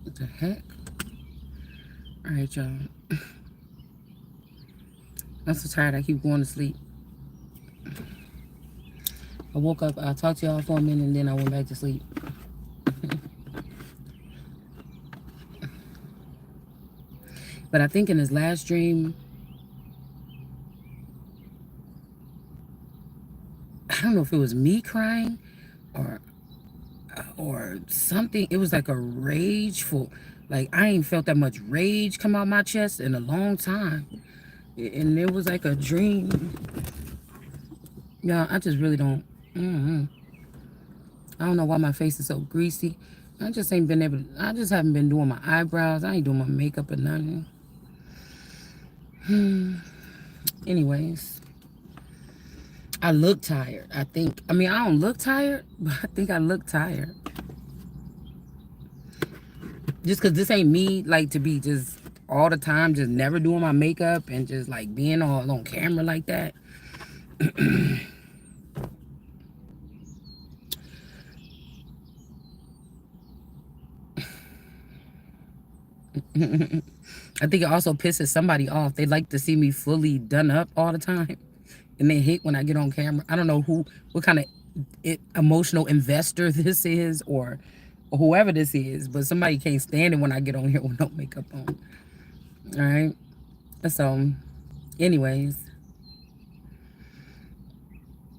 What the heck? All right, y'all. I'm so tired. I keep going to sleep. I woke up. I talked to y'all for a minute, and then I went back to sleep. But I think in his last dream, I don't know if it was me crying or something. It was like a rageful, like I ain't felt that much rage come out my chest in a long time, and it was like a dream. Yeah, I just really don't. Mm-hmm. I don't know why my face is so greasy. I just ain't been able to, I just haven't been doing my eyebrows. I ain't doing my makeup or nothing. Anyways, I look tired. I think, I mean, I don't look tired, but I think I look tired. Just because this ain't me, like, to be just all the time, just never doing my makeup and just, like, being all on camera like that. I think it also pisses somebody off. They like to see me fully done up all the time. And they hate when I get on camera. I don't know what kind of emotional investor this is, or whoever this is, but somebody can't stand it when I get on here with no makeup on. All right. So, anyways,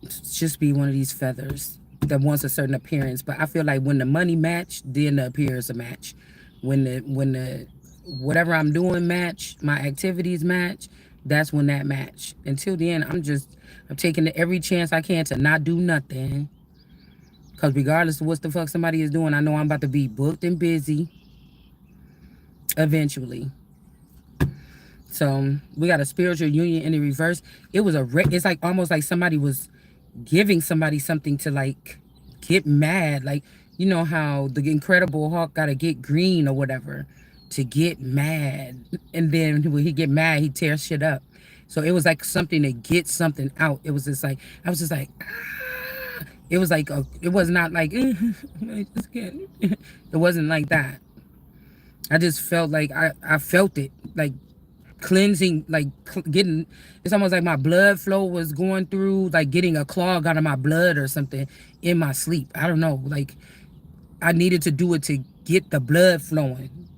just be one of these feathers that wants a certain appearance. But I feel like when the money match, then the appearance a match. When the whatever I'm doing match, my activities match, that's when that match. Until then, I'm taking every chance I can to not do nothing. Cause regardless of what the fuck somebody is doing, I know I'm about to be booked and busy eventually. So we got a spiritual union in the reverse. It's like almost like somebody was giving somebody something to like get mad. Like, you know how the Incredible Hulk gotta get green or whatever to get mad. And then when he get mad, he tears shit up. So it was like something to get something out. It was just like, I was just like, ah. It was like, it was not like, I just can't. It wasn't like that. I just felt like I felt it. Like cleansing, like getting, it's almost like my blood flow was going through, like getting a clog out of my blood or something in my sleep. I don't know, like I needed to do it to get the blood flowing,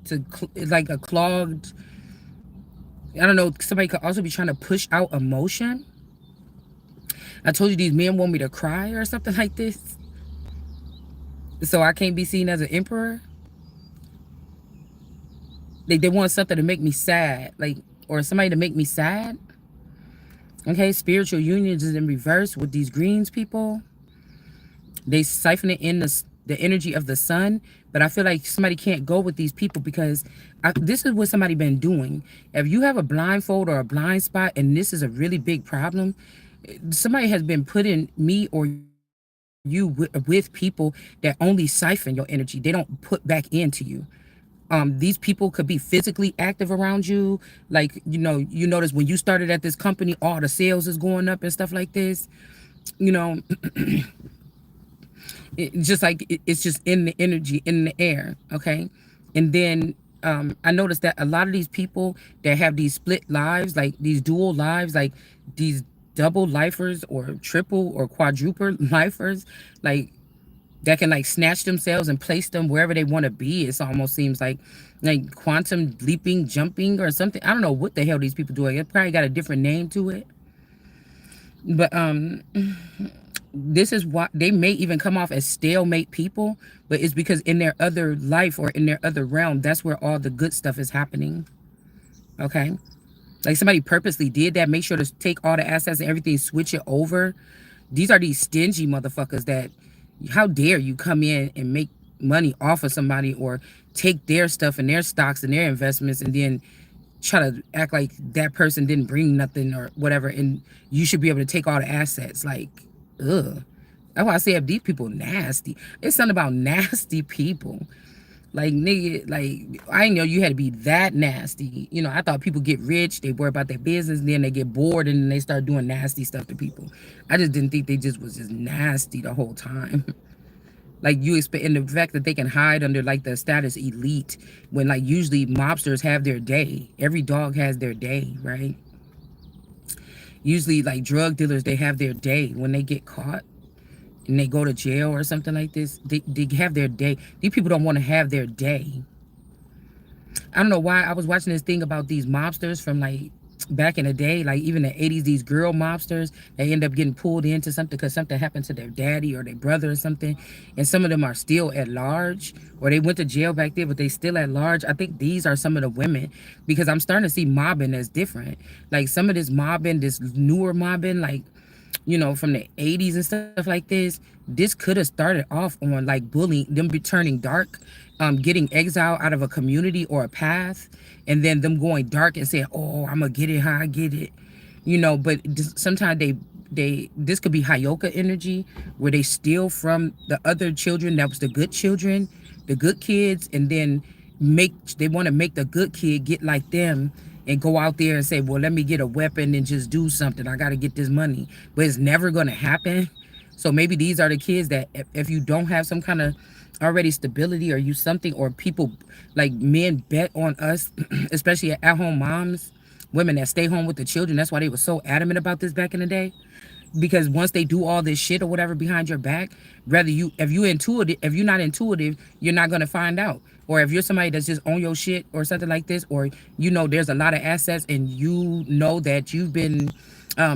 like a clogged, I don't know, somebody could also be trying to push out emotion. I told you these men want me to cry or something like this, so I can't be seen as an emperor. They want something to make me sad, like, or somebody to make me sad. Okay, spiritual unions is in reverse with these greens people. They siphon it in the energy of the sun, but I feel like somebody can't go with these people because this is what somebody been doing. If you have a blindfold or a blind spot, and this is a really big problem, somebody has been putting me or you with people that only siphon your energy. They don't put back into you. These people could be physically active around you. Like, you know, you notice when you started at this company, all the sales is going up and stuff like this. You know, just like it's just in the energy, in the air. Okay. And then I noticed that a lot of these people that have these split lives, like these dual lives, like these double lifers or triple or quadruple lifers, like that can like snatch themselves and place them wherever they want to be. It almost seems like quantum leaping, jumping or something. I don't know what the hell these people do. It probably got a different name to it. But this is why they may even come off as stalemate people, but it's because in their other life or in their other realm, that's where all the good stuff is happening. Okay. Like somebody purposely did that, make sure to take all the assets and everything, switch it over. These are these stingy motherfuckers that, how dare you come in and make money off of somebody or take their stuff and their stocks and their investments and then try to act like that person didn't bring nothing or whatever, and you should be able to take all the assets. Like, ugh. That's why I say if these people nasty. It's something about nasty people. Like, nigga, like, I didn't know you had to be that nasty. You know, I thought people get rich, they worry about their business, and then they get bored and then they start doing nasty stuff to people. I just didn't think they just was just nasty the whole time. Like you expect, and the fact that they can hide under like the status elite, when like usually mobsters have their day. Every dog has their day, right? Usually like drug dealers, they have their day when they get caught and they go to jail or something like this. They have their day. These people don't want to have their day. I don't know why I was watching this thing about these mobsters from like back in the day, like even the 80s, these girl mobsters, they end up getting pulled into something because something happened to their daddy or their brother or something. And some of them are still at large, or they went to jail back there, but they still at large. I think these are some of the women, because I'm starting to see mobbing as different. Like some of this mobbing, this newer mobbing, like, you know, from the 80s and stuff like this could have started off on like bullying, them be turning dark, getting exiled out of a community or a path, and then them going dark and saying, oh, I'm gonna get it how I get it, you know. But sometimes they this could be Hayoka energy, where they steal from the other children that was the good children, the good kids, and then they want to make the good kid get like them and go out there and say, well, let me get a weapon and just do something, I got to get this money. But it's never going to happen. So maybe these are the kids that if you don't have some kind of already stability, or you something, or people like men bet on us, especially at home moms, women that stay home with the children. That's why they were so adamant about this back in the day, because once they do all this shit or whatever behind your back, whether you if you're not intuitive, you're not gonna find out. Or if you're somebody that's just on your shit or something like this, or you know there's a lot of assets and you know that you've been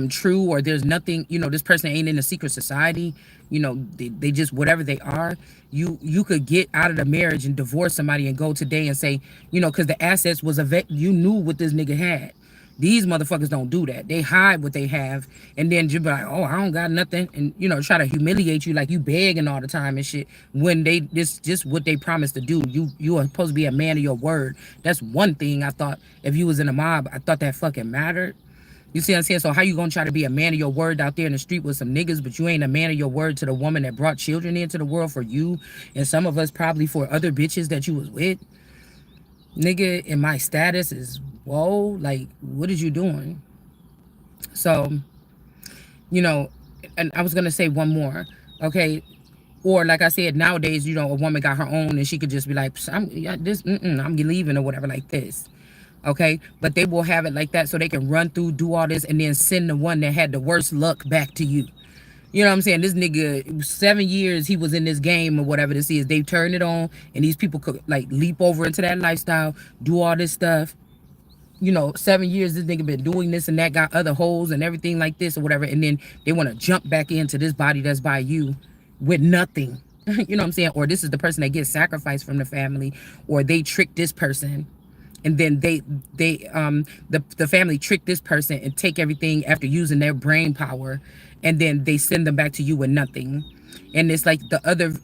true, or there's nothing, you know, this person ain't in a secret society, you know, they just whatever they are, you could get out of the marriage and divorce somebody and go today and say, you know, because the assets was you knew what this nigga had. These motherfuckers don't do that. They hide what they have, and then just be like, oh, I don't got nothing, and you know, try to humiliate you like you begging all the time and shit, when they this just what they promised to do. You are supposed to be a man of your word. That's one thing I thought, if you was in a mob, I thought that fucking mattered. You see what I'm saying? So how you gonna try to be a man of your word out there in the street with some niggas, but you ain't a man of your word to the woman that brought children into the world for you, and some of us probably for other bitches that you was with? Nigga, and my status is, whoa, like, what is you doing? So, you know, and I was gonna say one more, okay? Or like I said, nowadays, you know, a woman got her own and she could just be like, I'm yeah, this, I'm leaving or whatever, like this. Okay, but they will have it like that so they can run through, do all this, and then send the one that had the worst luck back to you. You know what I'm saying? This nigga, 7 years he was in this game or whatever this is. They turn it on, and these people could like leap over into that lifestyle, do all this stuff. You know, 7 years this nigga been doing this and that, got other holes and everything like this or whatever, and then they want to jump back into this body that's by you with nothing. You know what I'm saying? Or this is the person that gets sacrificed from the family, or they trick this person, and then the family trick this person and take everything after using their brain power, and then they send them back to you with nothing. And it's like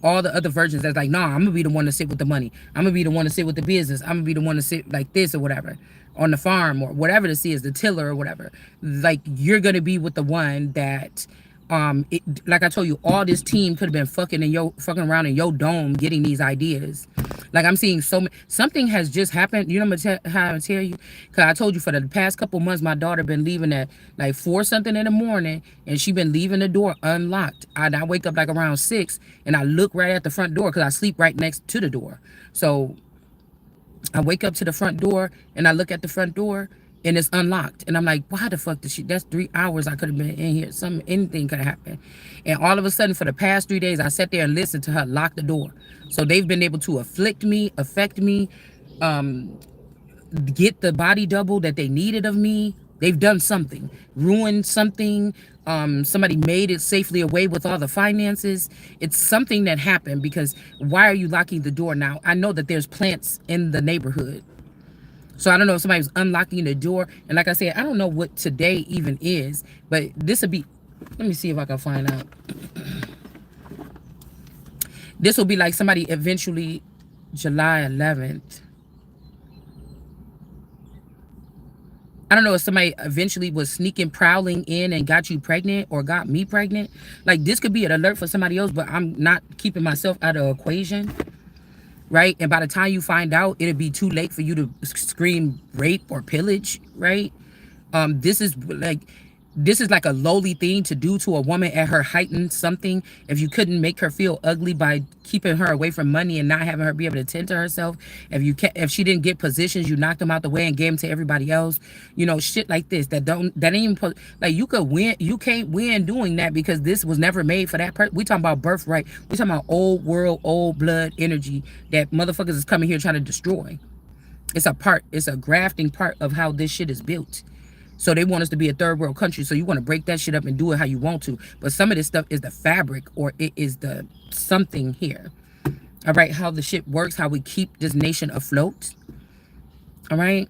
all the other versions that's like, nah, I'm gonna be the one to sit with the money, I'm gonna be the one to sit with the business, I'm gonna be the one to sit like this or whatever on the farm or whatever this is, the tiller or whatever. Like, you're gonna be with the one that like I told you, all this team could have been fucking around in your dome getting these ideas. Like, I'm seeing so many, something has just happened. You know how I tell you? Because I told you for the past couple months, my daughter been leaving at like 4 something in the morning, and she been leaving the door unlocked. I wake up like around 6, and I look right at the front door because I sleep right next to the door. So I wake up to the front door, and I look at the front door, and it's unlocked. And I'm like, why the fuck did she? That's 3 hours I could have been in here. Anything could have happened. And all of a sudden, for the past 3 days, I sat there and listened to her lock the door. So they've been able to affect me, get the body double that they needed of me. They've done something, ruined something. Somebody made it safely away with all the finances. It's something that happened, because why are you locking the door now? I know that there's plants in the neighborhood. So I don't know if somebody was unlocking the door. And like I said, I don't know what today even is, but this will be, let me see if I can find out. This will be like somebody eventually, July 11th. I don't know if somebody eventually was sneaking, prowling in and got you pregnant or got me pregnant. Like, this could be an alert for somebody else, but I'm not keeping myself out of the equation. Right? And by the time you find out, it'll be too late for you to scream rape or pillage, right? This is like, This is like a lowly thing to do to a woman at her heightened something. If you couldn't make her feel ugly by keeping her away from money and not having her be able to tend to herself, if she didn't get positions, you knocked them out the way and gave them to everybody else. You know, shit like this that ain't even like you could win. You can't win doing that because this was never made for that person. We talking about birthright. We talking about old world, old blood energy that motherfuckers is coming here trying to destroy. It's a grafting part of how this shit is built. So they want us to be a third world country. So you want to break that shit up and do it how you want to. But some of this stuff is the fabric, or it is the something here. All right, how the shit works, how we keep this nation afloat. All right.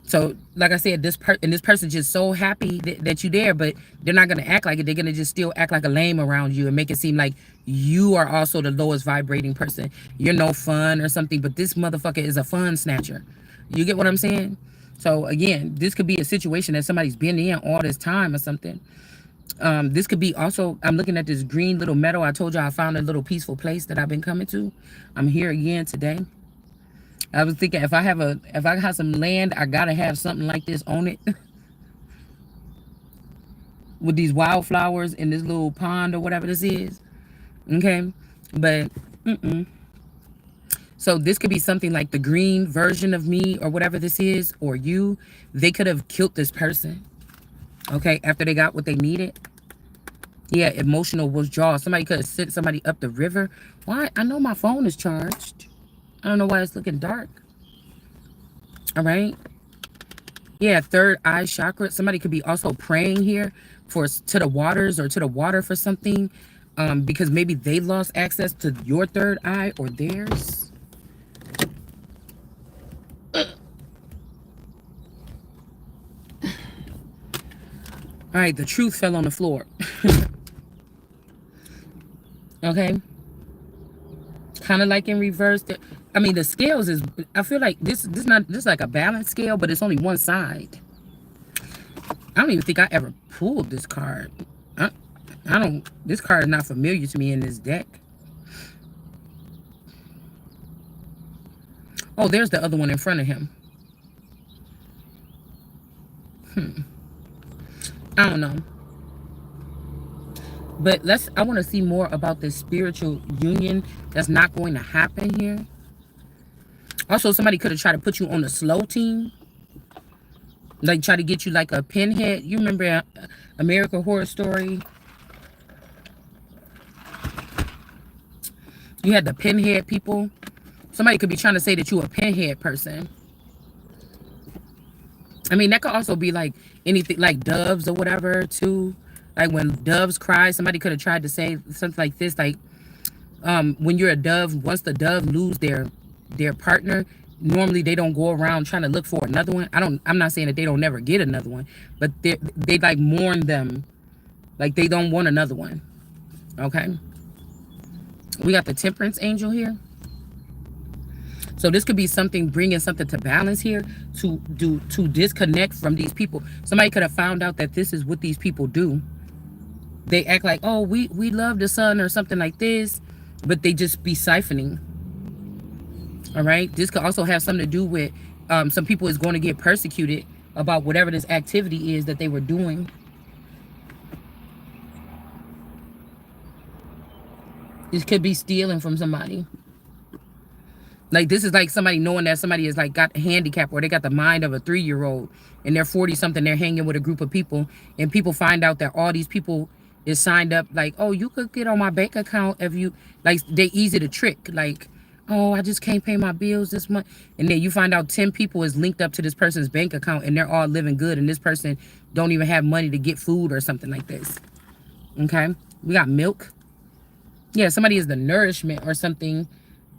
So, like I said, this person just so happy that you're there, but they're not gonna act like it. They're gonna just still act like a lame around you and make it seem like you are also the lowest vibrating person. You're no fun or something, but this motherfucker is a fun snatcher. You get what I'm saying? So again, this could be a situation that somebody's been in all this time or something. This could be also, I'm looking at this green little meadow. I told you I found a little peaceful place that I've been coming to. I'm here again today. I was thinking if I have some land, I gotta have something like this on it. With these wildflowers in this little pond or whatever this is. Okay. But so this could be something like the green version of me or whatever this is, or you. They could have killed this person. Okay, after they got what they needed. Yeah, emotional withdrawal. Somebody could have sent somebody up the river. Why? I know my phone is charged. I don't know why it's looking dark. All right. Yeah, third eye chakra. Somebody could be also praying here to the waters or to the water for something, because maybe they lost access to your third eye or theirs. All right, the truth fell on the floor. Okay, kind of like in reverse. I mean, the scales is. I feel like this like a balance scale, but it's only one side. I don't even think I ever pulled this card. I don't. This card is not familiar to me in this deck. Oh, there's the other one in front of him. I don't know. But I want to see more about this spiritual union that's not going to happen here. Also, somebody could have tried to put you on the slow team. Like, try to get you like a pinhead. You remember American Horror Story? You had the pinhead people. Somebody could be trying to say that you're a pinhead person. I mean, that could also be like anything, like doves or whatever, too. Like when doves cry, somebody could have tried to say something like this, like, when you're a dove, once the dove lose their partner, normally they don't go around trying to look for another one. I'm not saying that they don't never get another one, but they like mourn them, like they don't want another one. Okay, we got the temperance angel here. So this could be something, bringing something to balance here, to disconnect from these people. Somebody could have found out that this is what these people do. They act like, oh, we love the sun or something like this, but they just be siphoning. All right. This could also have something to do with some people is going to get persecuted about whatever this activity is that they were doing. This could be stealing from somebody. Like, this is like somebody knowing that somebody is like got a handicap, or they got the mind of a 3-year-old, and they're 40 something. They're hanging with a group of people, and people find out that all these people is signed up. Like, oh, you could get on my bank account if you, like, they easy to trick. Like, oh, I just can't pay my bills this month. And then you find out 10 people is linked up to this person's bank account, and they're all living good, and this person don't even have money to get food or something like this. Okay. We got milk. Yeah, somebody is the nourishment or something.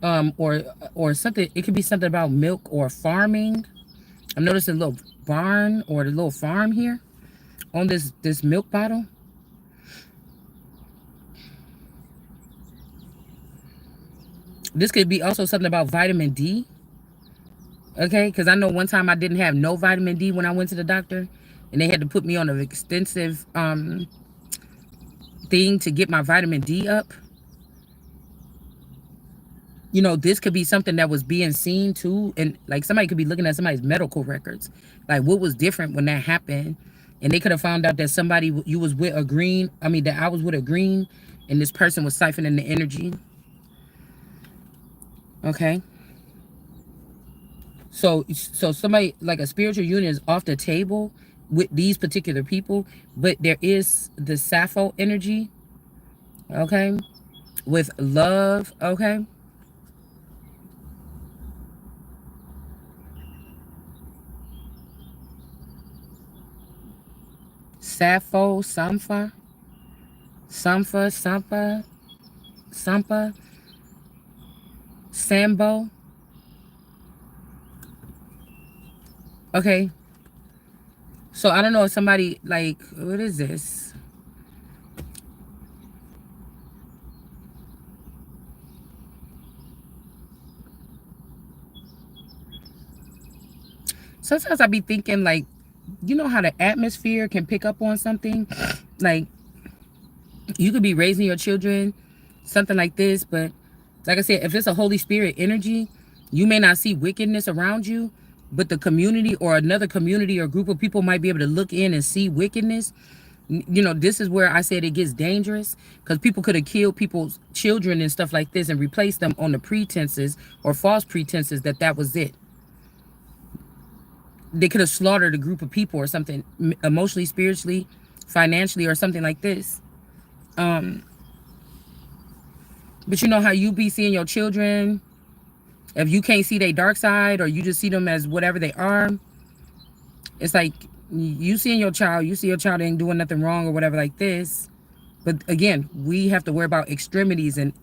Or something. It could be something about milk or farming. I'm noticing a little barn or the little farm here on this milk bottle. This could be also something about vitamin D. Okay, because I know one time I didn't have no vitamin D when I went to the doctor, and they had to put me on an extensive thing to get my vitamin D up. You know, this could be something that was being seen too. And like somebody could be looking at somebody's medical records. Like, what was different when that happened? And they could have found out that somebody you was with a green, I mean that I was with a green, and this person was siphoning the energy. Okay. So somebody like a spiritual union is off the table with these particular people, but there is the Sappho energy, okay, with love, okay. Sappho, Sampa, Sambo, okay. So I don't know if somebody like, what is this? Sometimes I be thinking like, you know how the atmosphere can pick up on something? Like you could be raising your children, something like this, but like I said, if it's a Holy Spirit energy, you may not see wickedness around you, but the community or another community or group of people might be able to look in and see wickedness. You know, this is where I said it gets dangerous because people could have killed people's children and stuff like this and replaced them on the pretenses or false pretenses that that was it. They could have slaughtered a group of people or something, emotionally, spiritually, financially, or something like this. Um, but you know how you be seeing your children, if you can't see their dark side or you just see them as whatever they are, it's like you seeing your child, you see your child ain't doing nothing wrong or whatever like this. But again, we have to worry about extremities and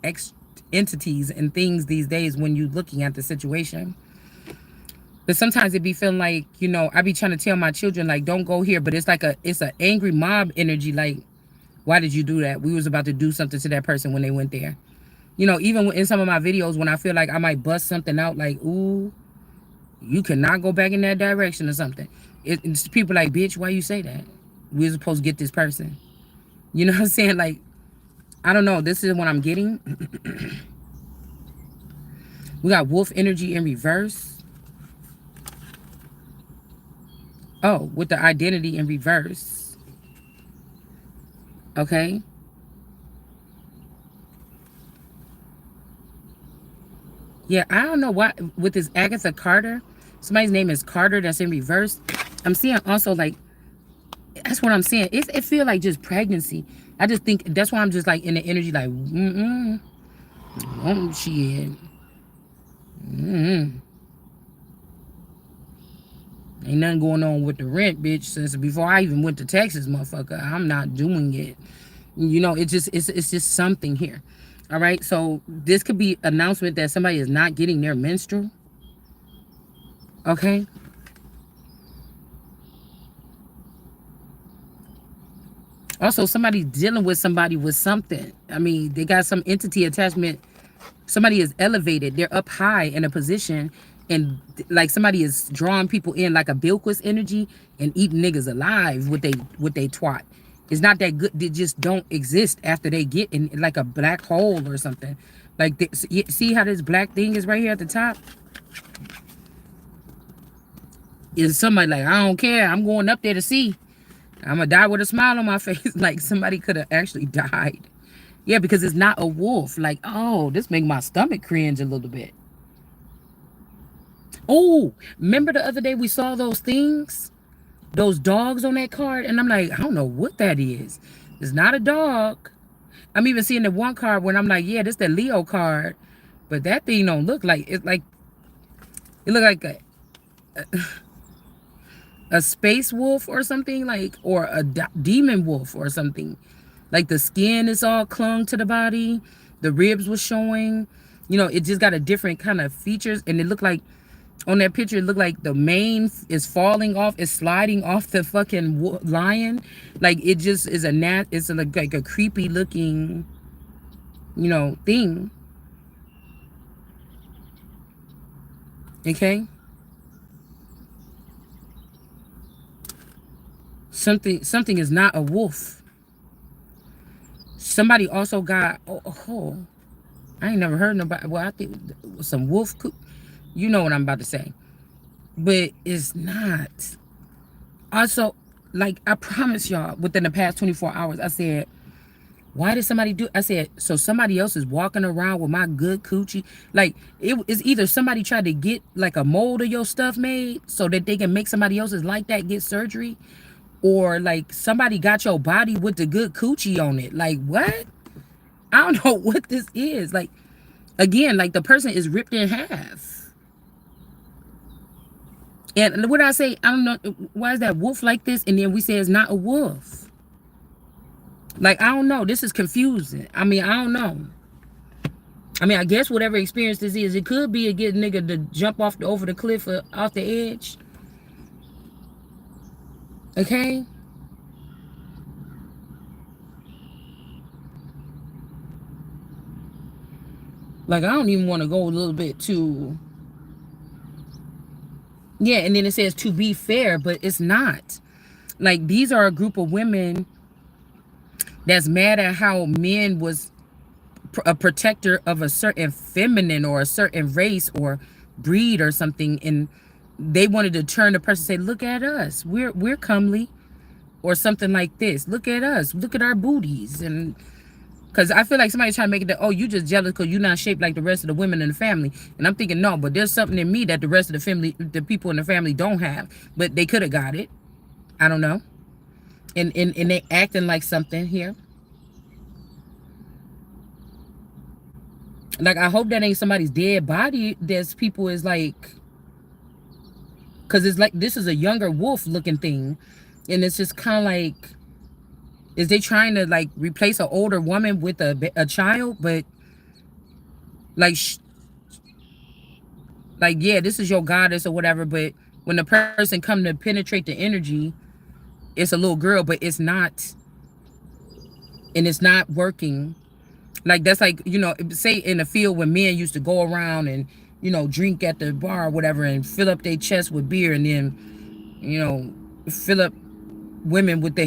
entities and things these days when you're looking at the situation. But sometimes it be feeling like, you know, I be trying to tell my children, like, don't go here. But it's like it's an angry mob energy. Like, why did you do that? We was about to do something to that person when they went there. You know, even in some of my videos, when I feel like I might bust something out, like, ooh, you cannot go back in that direction or something. It's people like, bitch, why you say that? We were supposed to get this person. You know what I'm saying? Like, I don't know. This is what I'm getting. We got wolf energy in reverse. Oh, with the identity in reverse. Okay. Yeah, I don't know why. With this Agatha Carter, somebody's name is Carter that's in reverse. I'm seeing also like, that's what I'm saying. It feel like just pregnancy. I just think that's why I'm just like in the energy like, shit. Ain't nothing going on with the rent, bitch. Since before I even went to Texas, motherfucker, I'm not doing it. You know, it's just something here. All right, so this could be announcement that somebody is not getting their menstrual. Okay. Also, somebody dealing with somebody with something. I mean, they got some entity attachment. Somebody is elevated. They're up high in a position, and like somebody is drawing people in like a Bilquis energy and eating niggas alive with they twat. It's not that good. They just don't exist after they get in like a black hole or something. Like this, see how this black thing is right here at the top? Is somebody like, I don't care. I'm going up there to see. I'm gonna die with a smile on my face. Like somebody could have actually died. Yeah, because it's not a wolf. Like, oh, this make my stomach cringe a little bit. Oh, remember the other day we saw those things? Those dogs on that card? And I'm like, I don't know what that is. It's not a dog. I'm even seeing the one card when I'm like, yeah, this the Leo card. But that thing don't look like it. Like it look like a space wolf or something, like, or a demon wolf or something. Like the skin is all clung to the body, the ribs was showing. You know, it just got a different kind of features, and it looked like on that picture, it looked like the mane is falling off, it's sliding off the fucking lion. Like it just is it's like a creepy looking, you know, thing. Okay. Something is not a wolf. Somebody also got I ain't never heard nobody. Well, I think some wolf. You know what I'm about to say, but it's not. Also, Like, I promise y'all, within the past 24 hours, I said, why did somebody do? I said, so somebody else is walking around with my good coochie. Like, it is either somebody tried to get like a mold of your stuff made so that they can make somebody else's like that get surgery, or like somebody got your body with the good coochie on it. Like, what? I don't know what this is. Like, again, like the person is ripped in half. And what I say, I don't know, why is that wolf like this? And then we say it's not a wolf. Like, I don't know. This is confusing. I mean, I don't know. I mean, I guess whatever experience this is, it could be a good nigga to jump off over the cliff or off the edge. Okay? Like, I don't even want to go a little bit too. Yeah, and then it says to be fair, but it's not. Like, these are a group of women that's mad at how men was a protector of a certain feminine or a certain race or breed or something, and they wanted to turn the person and say, look at us, we're comely, or something like this. Look at us, look at our booties. And because I feel like somebody's trying to make it that, oh, you just jealous because you're not shaped like the rest of the women in the family. And I'm thinking, no, but there's something in me that the rest of the family, the people in the family don't have, but they could have got it. I don't know. And they acting like something here. Like, I hope that ain't somebody's dead body. There's people is like, because it's like, this is a younger wolf looking thing. And it's just kind of like, is they trying to like replace an older woman with a child? But like, like, yeah, this is your goddess or whatever. But when the person come to penetrate the energy, it's a little girl, but it's not, and it's not working. Like, that's like, you know, say in the field when men used to go around and, you know, drink at the bar or whatever and fill up their chest with beer, and then, you know, fill up women with their,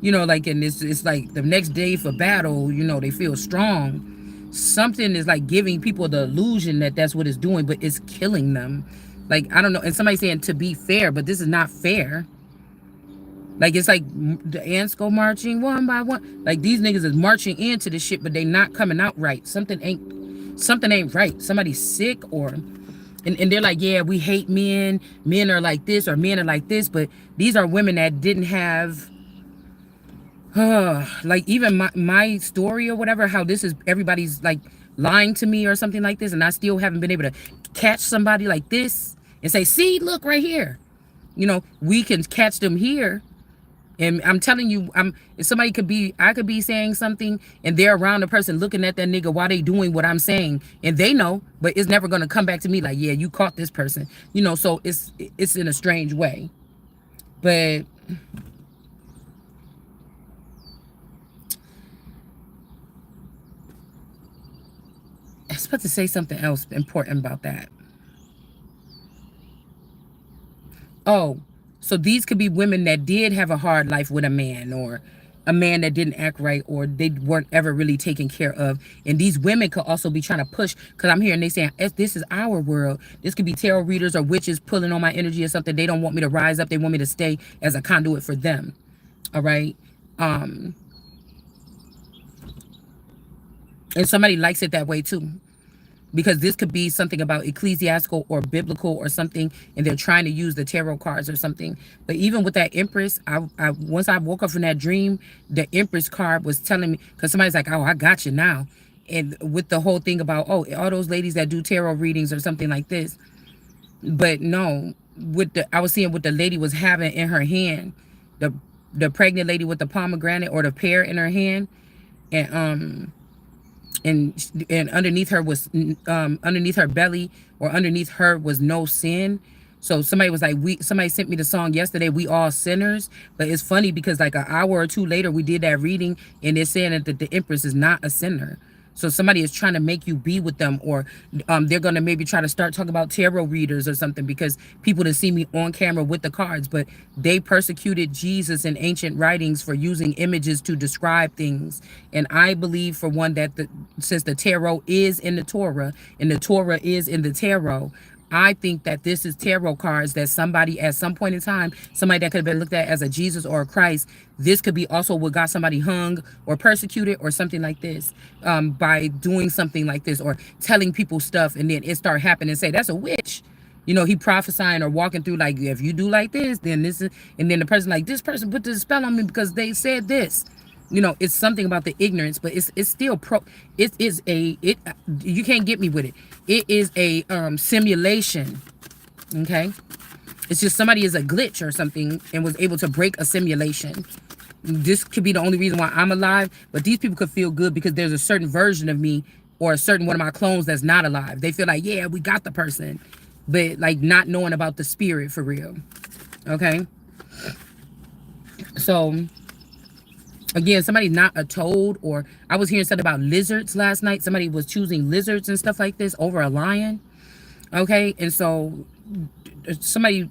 you know, like, and it's like the next day for battle, you know, they feel strong. Something is like giving people the illusion that that's what it's doing, but it's killing them. Like, I don't know. And somebody saying to be fair, but this is not fair. Like, it's like the ants go marching one by one. Like, these niggas is marching into the shit, but they not coming out right. Something ain't right. Somebody's sick, or and they're like, yeah, we hate men. Men are like this, or men are like this. But these are women that didn't have like, even my story or whatever, how this is everybody's like lying to me or something like this, and I still haven't been able to catch somebody like this and say, see, look right here. You know, we can catch them here. And I'm telling you, if somebody could be, I could be saying something and they're around the person looking at that nigga while they doing what I'm saying, and they know, but it's never gonna come back to me like, yeah, you caught this person. You know, so it's in a strange way. But I was supposed to say something else important about that. Oh, so these could be women that did have a hard life with a man, or a man that didn't act right, or they weren't ever really taken care of. And these women could also be trying to push, because I'm hearing they saying, this is our world. This could be tarot readers or witches pulling on my energy or something. They don't want me to rise up. They want me to stay as a conduit for them. All right. Um, and somebody likes it that way too, because this could be something about ecclesiastical or biblical or something, and they're trying to use the tarot cards or something. But even with that Empress, I once I woke up from that dream, the Empress card was telling me, because somebody's like, oh, I got you now. And with the whole thing about, oh, all those ladies that do tarot readings or something like this. But no, with the, I was seeing what the lady was having in her hand, the the pregnant lady with the pomegranate or the pear in her hand. And underneath her was underneath her belly, or underneath her was no sin. So somebody was like, somebody sent me the song yesterday, we all sinners. But it's funny because like an hour or two later we did that reading, and they're saying that the Empress is not a sinner. So somebody is trying to make you be with them, or they're going to maybe try to start talking about tarot readers or something, because people that see me on camera with the cards, but they persecuted Jesus in ancient writings for using images to describe things. And I believe, for one, that since the tarot is in the Torah and the Torah is in the tarot, I think that this is tarot cards that somebody at some point in time, somebody that could have been looked at as a Jesus or a Christ, this could be also what got somebody hung or persecuted or something like this, by doing something like this or telling people stuff, and then it start happening and say that's a witch. You know, he prophesying or walking through like, if you do like this, then this is, and then the person like, this person put this spell on me because they said this. You know, it's something about the ignorance, but it's still it is a, you can't get me with it. It is a simulation. Okay, it's just somebody is a glitch or something and was able to break a simulation. This could be the only reason why I'm alive, but these people could feel good because there's a certain version of me or a certain one of my clones that's not alive. They feel like, yeah, we got the person, but like not knowing about the spirit for real. Okay, so again, somebody not a toad, or I was hearing something about lizards last night. Somebody was choosing lizards and stuff like this over a lion. Okay, and so somebody,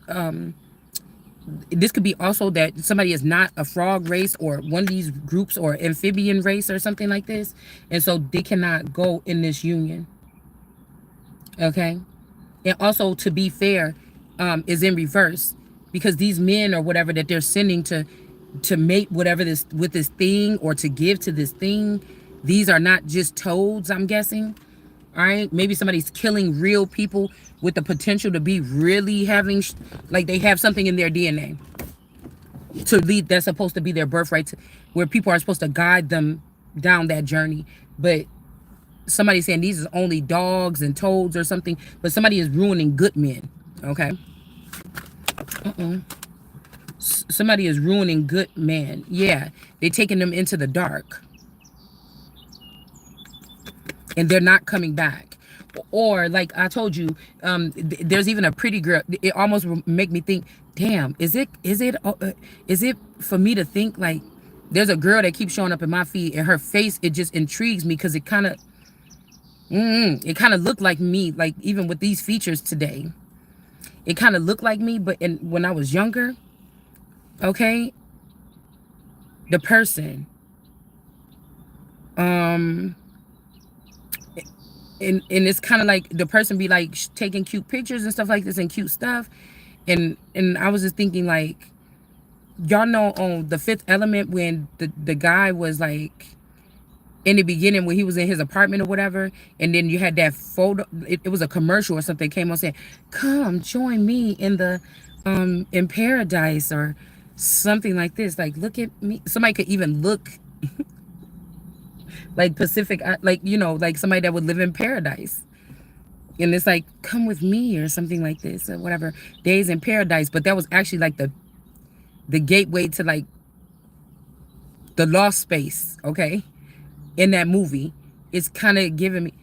this could be also that somebody is not a frog race or one of these groups or amphibian race or something like this, and so they cannot go in this union. Okay, and also to be fair, is in reverse, because these men or whatever that they're sending to mate whatever this with this thing or to give to this thing, these are not just toads, I'm guessing. All right, maybe somebody's killing real people with the potential to be really having like they have something in their DNA to lead, that's supposed to be their birthright, where people are supposed to guide them down that journey. But somebody's saying these are only dogs and toads or something, but somebody is ruining good men. Okay, somebody is ruining good men. Yeah, they're taking them into the dark and they're not coming back. Or like I told you, there's even a pretty girl. It almost make me think, damn, is it for me to think like there's a girl that keeps showing up in my feed and her face, it just intrigues me because it kind of looked like me, like even with these features today, it kind of looked like me, but when I was younger. Okay, the person, um and it's kind of like the person be like taking cute pictures and stuff like this and cute stuff, and I was just thinking like, y'all know on The Fifth Element when the guy was like in the beginning when he was in his apartment or whatever, and then you had that photo, it was a commercial or something came on saying, come join me in the in paradise or something like this, like look at me. Somebody could even look like Pacific, like, you know, like somebody that would live in paradise. And it's like, come with me or something like this or whatever. Days in paradise. But that was actually like the gateway to like the lost space, okay? In that movie. It's kind of giving me,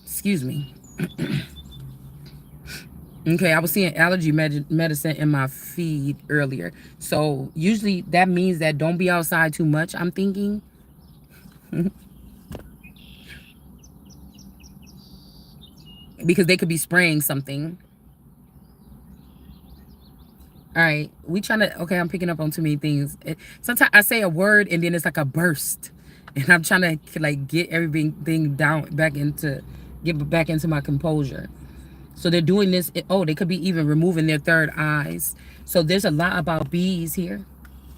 excuse me. Okay, I was seeing allergy medicine in my feed earlier. So usually that means that don't be outside too much, I'm thinking. Because they could be spraying something. All right, we trying to, okay, I'm picking up on too many things. Sometimes I say a word and then it's like a burst. And I'm trying to like get everything down back into, get back into my composure. So they're doing this. Oh, they could be even removing their third eyes. So there's a lot about bees here.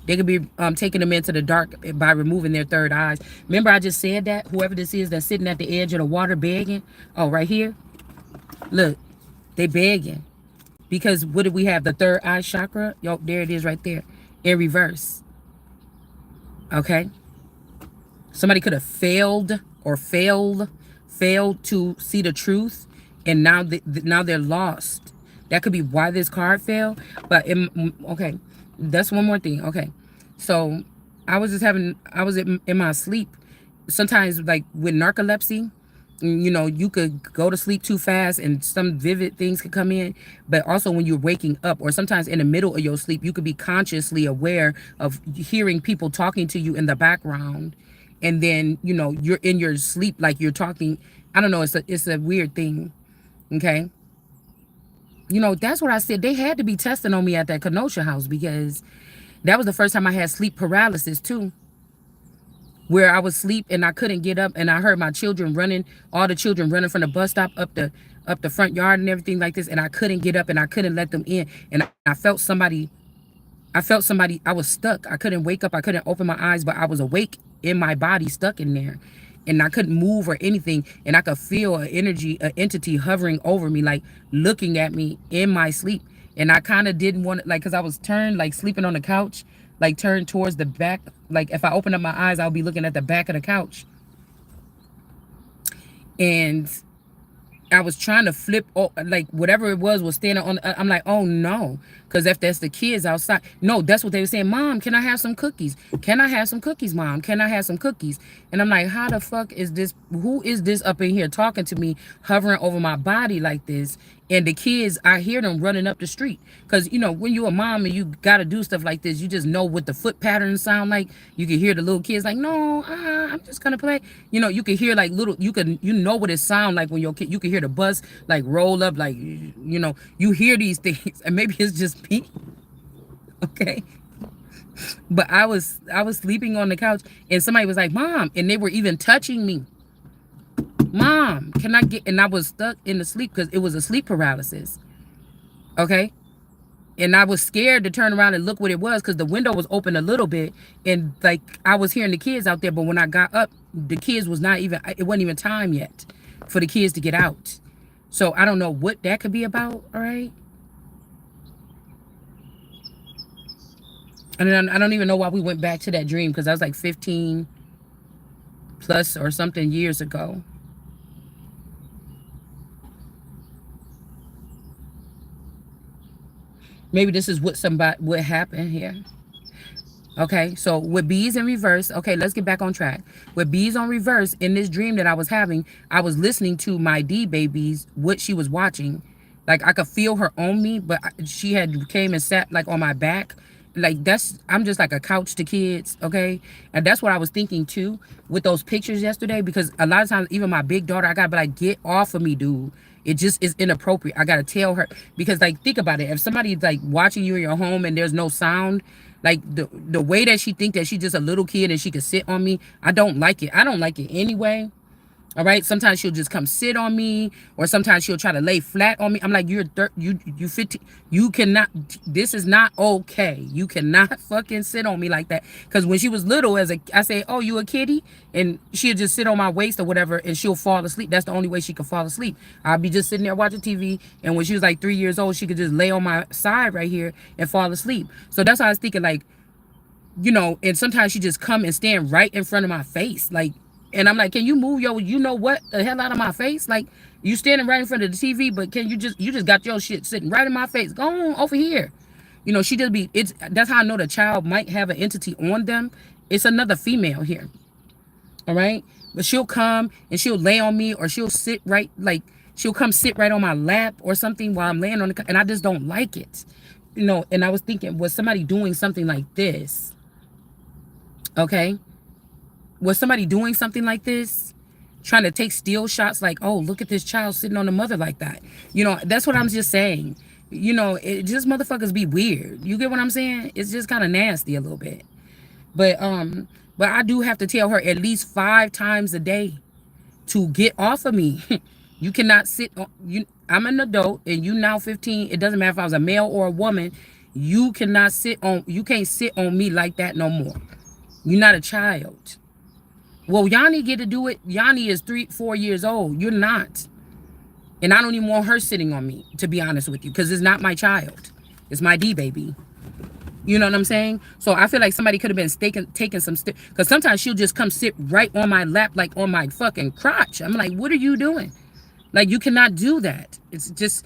They could be taking them into the dark by removing their third eyes. Remember I just said that? Whoever this is that's sitting at the edge of the water begging. Oh, right here. Look, they begging. Because what did we have? The third eye chakra? Yo, there it is right there. In reverse. Okay. Somebody could have failed to see the truth, and now now they're lost. That could be why this card fell. But okay, that's one more thing. Okay, so I was in my sleep. Sometimes like with narcolepsy, you know, you could go to sleep too fast and some vivid things could come in. But also when you're waking up, or sometimes in the middle of your sleep, you could be consciously aware of hearing people talking to you in the background. And then, you know, you're in your sleep like you're talking. I don't know, it's a weird thing. Okay, you know, that's what I said. They had to be testing on me at that Kenosha house, because that was the first time I had sleep paralysis too. where I was asleep and I couldn't get up, and I heard my children running, all the children running from the bus stop up the front yard and everything like this, and I couldn't get up and I couldn't let them in, and I felt somebody, I was stuck. I couldn't wake up, I couldn't open my eyes, but I was awake in my body, stuck in there, and I couldn't move or anything, and I could feel an energy, an entity hovering over me, like looking at me in my sleep. And I kind of didn't want it, like, because I was turned, like sleeping on the couch, like turned towards the back. Like if I open up my eyes, I'll be looking at the back of the couch. And I was trying to flip, like whatever it was standing on. I'm like, oh no, because if that's the kids outside, no, that's what they were saying. Mom, can I have some cookies? Can I have some cookies, Mom? Can I have some cookies? And I'm like, how the fuck is this? Who is this up in here talking to me, hovering over my body like this? And the kids, I hear them running up the street. Because, when you're a mom and you got to do stuff like this, you just know what the foot patterns sound like. You can hear the little kids like, no, I'm just going to play. You can hear like little, you know what it sound like when your kid, you can hear the bus like roll up, like, you hear these things. And maybe it's just me. Okay. But I was sleeping on the couch and somebody was like, Mom, and they were even touching me. Mom, can I get, and I was stuck in the sleep because it was a sleep paralysis. Okay. And I was scared to turn around and look what it was because the window was open a little bit. And like I was hearing the kids out there. But when I got up, the kids was not even, it wasn't even time yet for the kids to get out. So I don't know what that could be about. All right. And I don't even know why we went back to that dream because I was like 15 plus or something years ago. Maybe this is what happened here. Okay, so with bees in reverse, okay, let's get back on track. With bees on reverse, in this dream that I was having, I was listening to my D babies, what she was watching. Like I could feel her on me, but she had came and sat like on my back. Like I'm just like a couch to kids, okay? And that's what I was thinking too with those pictures yesterday, because a lot of times, even my big daughter, I gotta be like, get off of me, dude. It just is inappropriate. I gotta tell her, because like, think about it. If somebody's like watching you in your home and there's no sound, like the way that she think that she's just a little kid and she could sit on me, I don't like it. I don't like it anyway. All right. Sometimes she'll just come sit on me, or sometimes she'll try to lay flat on me. I'm like, you 15. You cannot. This is not okay. You cannot fucking sit on me like that. Because when she was little, I say, oh, you a kitty, and she'll just sit on my waist or whatever, and she'll fall asleep. That's the only way she could fall asleep. I'll be just sitting there watching TV, and when she was like 3 years old, she could just lay on my side right here and fall asleep. So that's why I was thinking, like, and sometimes she just come and stand right in front of my face, like. And I'm like, can you move your, what the hell out of my face? Like, you standing right in front of the TV, but can you just got your shit sitting right in my face. Go on over here. She just that's how I know the child might have an entity on them. It's another female here. All right. But she'll come and she'll lay on me, or she'll sit right, like, she'll come sit right on my lap or something while I'm laying on and I just don't like it. And I was thinking, was somebody doing something like this? Okay. Was somebody doing something like this, trying to take steal shots, like, oh, look at this child sitting on the mother like that? That's what I'm just saying. It just, motherfuckers be weird. You get what I'm saying? It's just kind of nasty a little bit. But I do have to tell her at least 5 times a day to get off of me. You cannot sit on you. I'm an adult and you now 15. It doesn't matter if I was a male or a woman. You can't sit on me like that no more. You're not a child. Well, Yanni get to do it. Yanni is 3-4 years old. You're not. And I don't even want her sitting on me, to be honest with you, because it's not my child. It's my D baby. You know what I'm saying? So I feel like somebody could have been taking some steps, because sometimes she'll just come sit right on my lap, like on my fucking crotch. I'm like, what are you doing? Like, you cannot do that. It's just,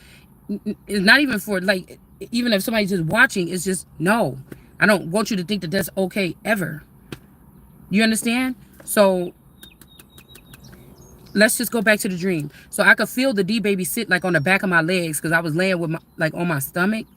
it's not even for, like, even if somebody's just watching, it's just, no. I don't want you to think that that's okay ever. You understand? So let's just go back to the dream. So I could feel the D baby sit like on the back of my legs, because I was laying with my, like, on my stomach,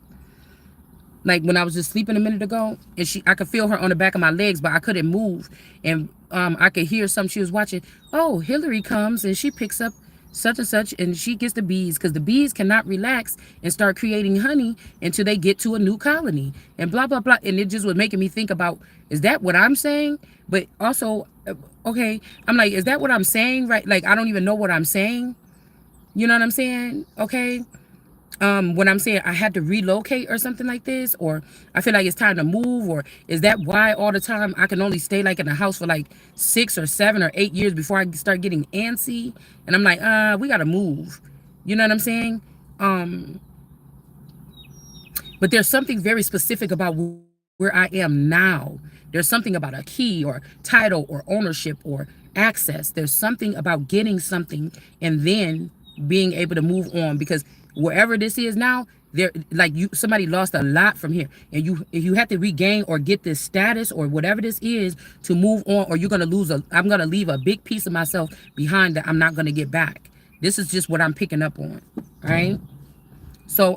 like when I was just sleeping a minute ago, and I could feel her on the back of my legs, but I couldn't move. And I could hear something she was watching. Oh, Hillary comes and she picks up such and such, and she gets the bees, because the bees cannot relax and start creating honey until they get to a new colony, and blah blah blah. And it just was making me think about, is that what I'm saying? But also, Okay, I'm like, is that what I'm saying? Right? Like, I don't even know what I'm saying. You know what I'm saying? Okay. When I'm saying I had to relocate or something like this, or I feel like it's time to move, or is that why all the time I can only stay like in a house for like 6 or 7 or 8 years before I start getting antsy? And I'm like, we gotta move. You know what I'm saying? Um, but there's something very specific about where I am now. There's something about a key or title or ownership or access. There's something about getting something and then being able to move on, because wherever this is now, there, like, you, somebody lost a lot from here, and you have to regain or get this status or whatever this is to move on, or you're gonna lose a. I'm gonna leave a big piece of myself behind that I'm not gonna get back. This is just what I'm picking up on. All right. So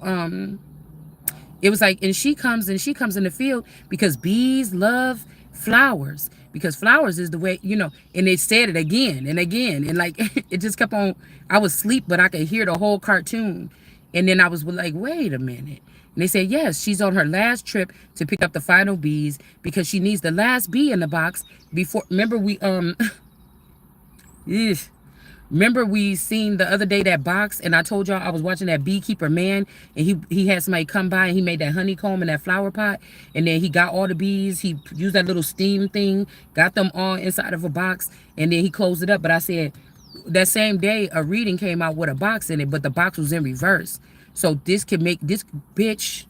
it was like, and she comes in the field because bees love flowers, because flowers is the way, and they said it again and again, and like it just kept on. I was asleep, but I could hear the whole cartoon. And then I was like, wait a minute. And they said, yes, she's on her last trip to pick up the final bees because she needs the last bee in the box before, remember we remember we seen the other day that box, and I told y'all I was watching that beekeeper man, and he had somebody come by and he made that honeycomb in that flower pot, and then he got all the bees. He used that little steam thing, got them all inside of a box, and then he closed it up. But I said that same day a reading came out with a box in it, but the box was in reverse. So this could make this bitch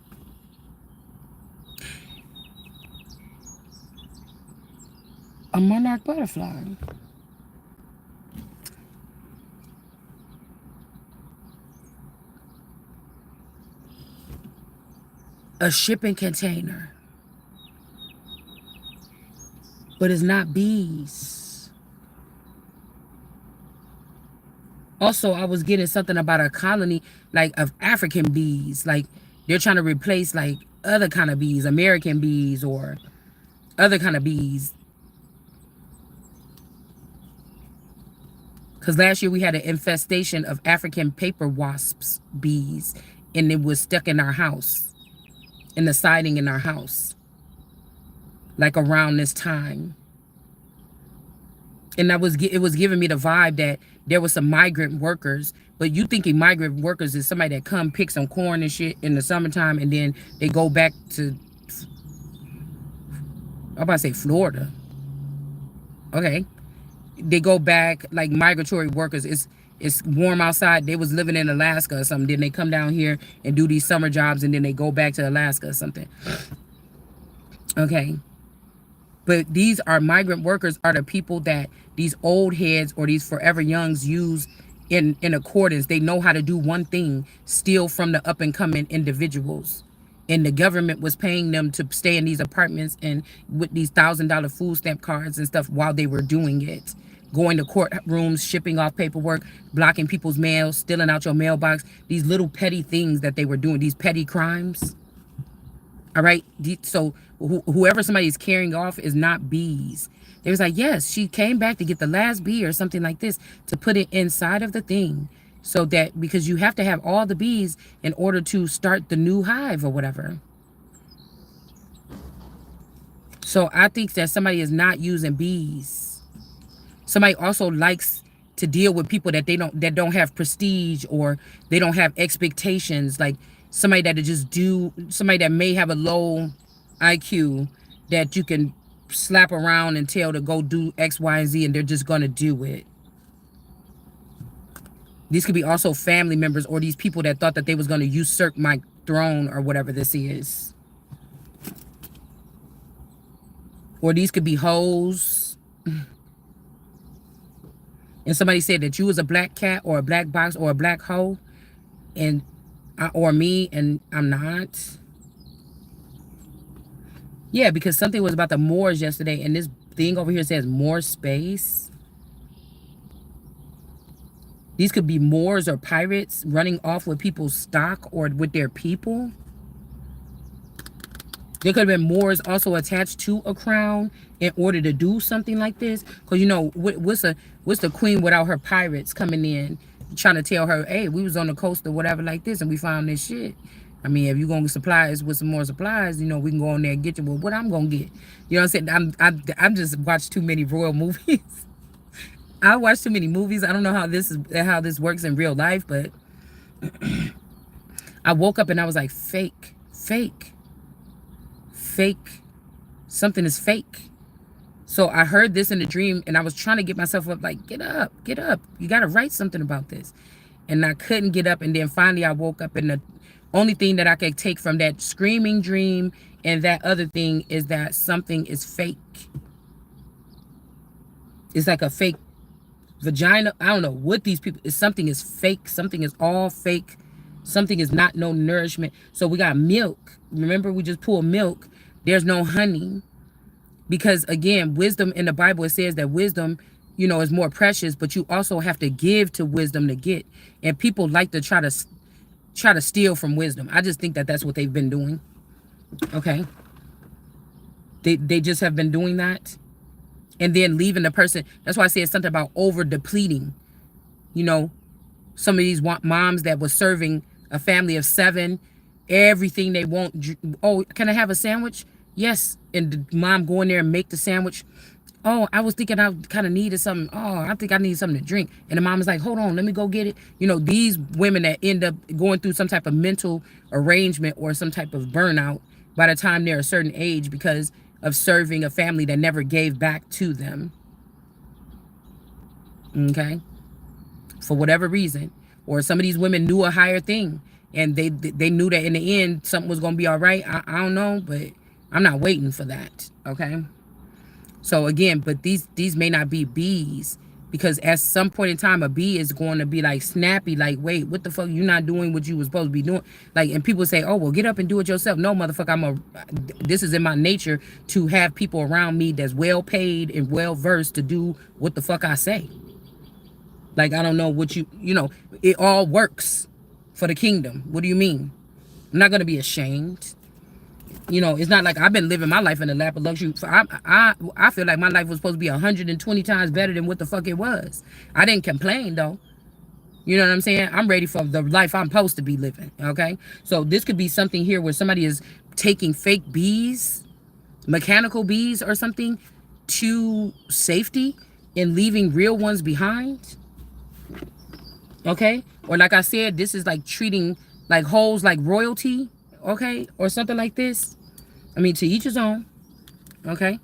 a monarch butterfly. A shipping container, but it's not bees. Also, I was getting something about a colony, like, of African bees. Like, they're trying to replace, like, other kind of bees, American bees or other kind of bees. Because last year we had an infestation of African paper wasps bees, and it was stuck in our house, in the siding in our house, like around this time. And it was giving me the vibe that there was some migrant workers, but you thinking migrant workers is somebody that come pick some corn and shit in the summertime, and then they go back to, I'm about to say Florida. Okay, they go back like migratory workers. It's warm outside. They was living in Alaska or something. Then they come down here and do these summer jobs, and then they go back to Alaska or something. Okay. But these are migrant workers, are the people that these old heads or these forever youngs use in accordance. They know how to do one thing, steal from the up and coming individuals. And the government was paying them to stay in these apartments and with these $1,000 food stamp cards and stuff while they were doing it. Going to courtrooms, shipping off paperwork, blocking people's mail, stealing out your mailbox. These little petty things that they were doing, these petty crimes. All right. So whoever somebody is carrying off is not bees. They was like, yes, she came back to get the last bee or something like this to put it inside of the thing. So that, because you have to have all the bees in order to start the new hive or whatever. So I think that somebody is not using bees. Somebody also likes to deal with people that don't have prestige, or they don't have expectations, like somebody that just do, somebody that may have a low IQ, that you can slap around and tell to go do X, Y, and Z, and they're just gonna do it. These could be also family members, or these people that thought that they was gonna usurp my throne or whatever this is. Or these could be hoes. And somebody said that you was a black cat or a black box or a black hoe, and or me, and I'm not. Yeah, because something was about the Moors yesterday, and this thing over here says more space. These could be Moors or pirates running off with people's stock or with their people. There could have been Moors also attached to a crown in order to do something like this. Because, what's the queen without her pirates coming in, trying to tell her, hey, we was on the coast or whatever like this, and we found this shit. I mean, if you're gonna supply us with some more supplies, we can go on there and get you. Well, what I'm gonna get, what I'm saying? I'm just watched too many royal movies. I watched too many movies. I don't know how this works in real life, but I woke up and I was like, fake, fake, fake. Something is fake. So I heard this in the dream, and I was trying to get myself up, like, get up, get up. You got to write something about this. And I couldn't get up. And then finally I woke up, and the only thing that I could take from that screaming dream and that other thing is that something is fake. It's like a fake vagina. I don't know what these people, something is fake. Something is all fake. Something is not no nourishment. So we got milk. Remember, we just pulled milk. There's no honey. Because again, wisdom in the Bible, it says that wisdom, is more precious, but you also have to give to wisdom to get. And people like to try to steal from wisdom. I just think that that's what they've been doing. Okay. They just have been doing that. And then leaving the person. That's why I said something about over depleting. Some of these moms that was serving a family of 7, everything they want. Oh, can I have a sandwich? Yes. And the mom go in there and make the sandwich. Oh, I was thinking I kind of needed something. Oh, I think I need something to drink. And the mom is like, hold on, let me go get it. These women that end up going through some type of mental arrangement or some type of burnout by the time they're a certain age because of serving a family that never gave back to them. Okay? For whatever reason. Or some of these women knew a higher thing. And they knew that in the end, something was going to be all right. I don't know, but I'm not waiting for that. Okay? So again, but these may not be bees. Because at some point in time, a bee is going to be like snappy, like, wait, what the fuck? You're not doing what you were supposed to be doing. Like, and people say, oh, well, get up and do it yourself. No, motherfucker, this is in my nature to have people around me that's well paid and well versed to do what the fuck I say. Like, I don't know what it all works for the kingdom. What do you mean? I'm not going to be ashamed. It's not like I've been living my life in the lap of luxury. I feel like my life was supposed to be 120 times better than what the fuck it was. I didn't complain, though. You know what I'm saying? I'm ready for the life I'm supposed to be living, okay? So this could be something here where somebody is taking fake bees, mechanical bees or something, to safety and leaving real ones behind, okay? Or like I said, this is like treating like hoes like royalty, okay? Or something like this. I mean, to each his own, okay?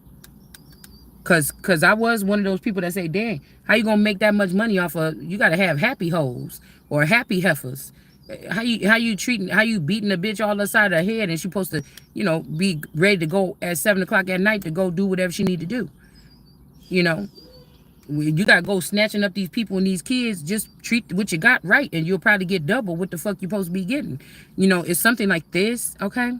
Cause I was one of those people that say, dang, how you gonna make that much money off of, you gotta have happy hoes or happy heifers. How you beating a bitch all upside her head and she supposed to, be ready to go at 7 o'clock at night to go do whatever she need to do. You gotta go snatching up these people and these kids. Just treat what you got right and you'll probably get double what the fuck you're supposed to be getting. It's something like this, okay?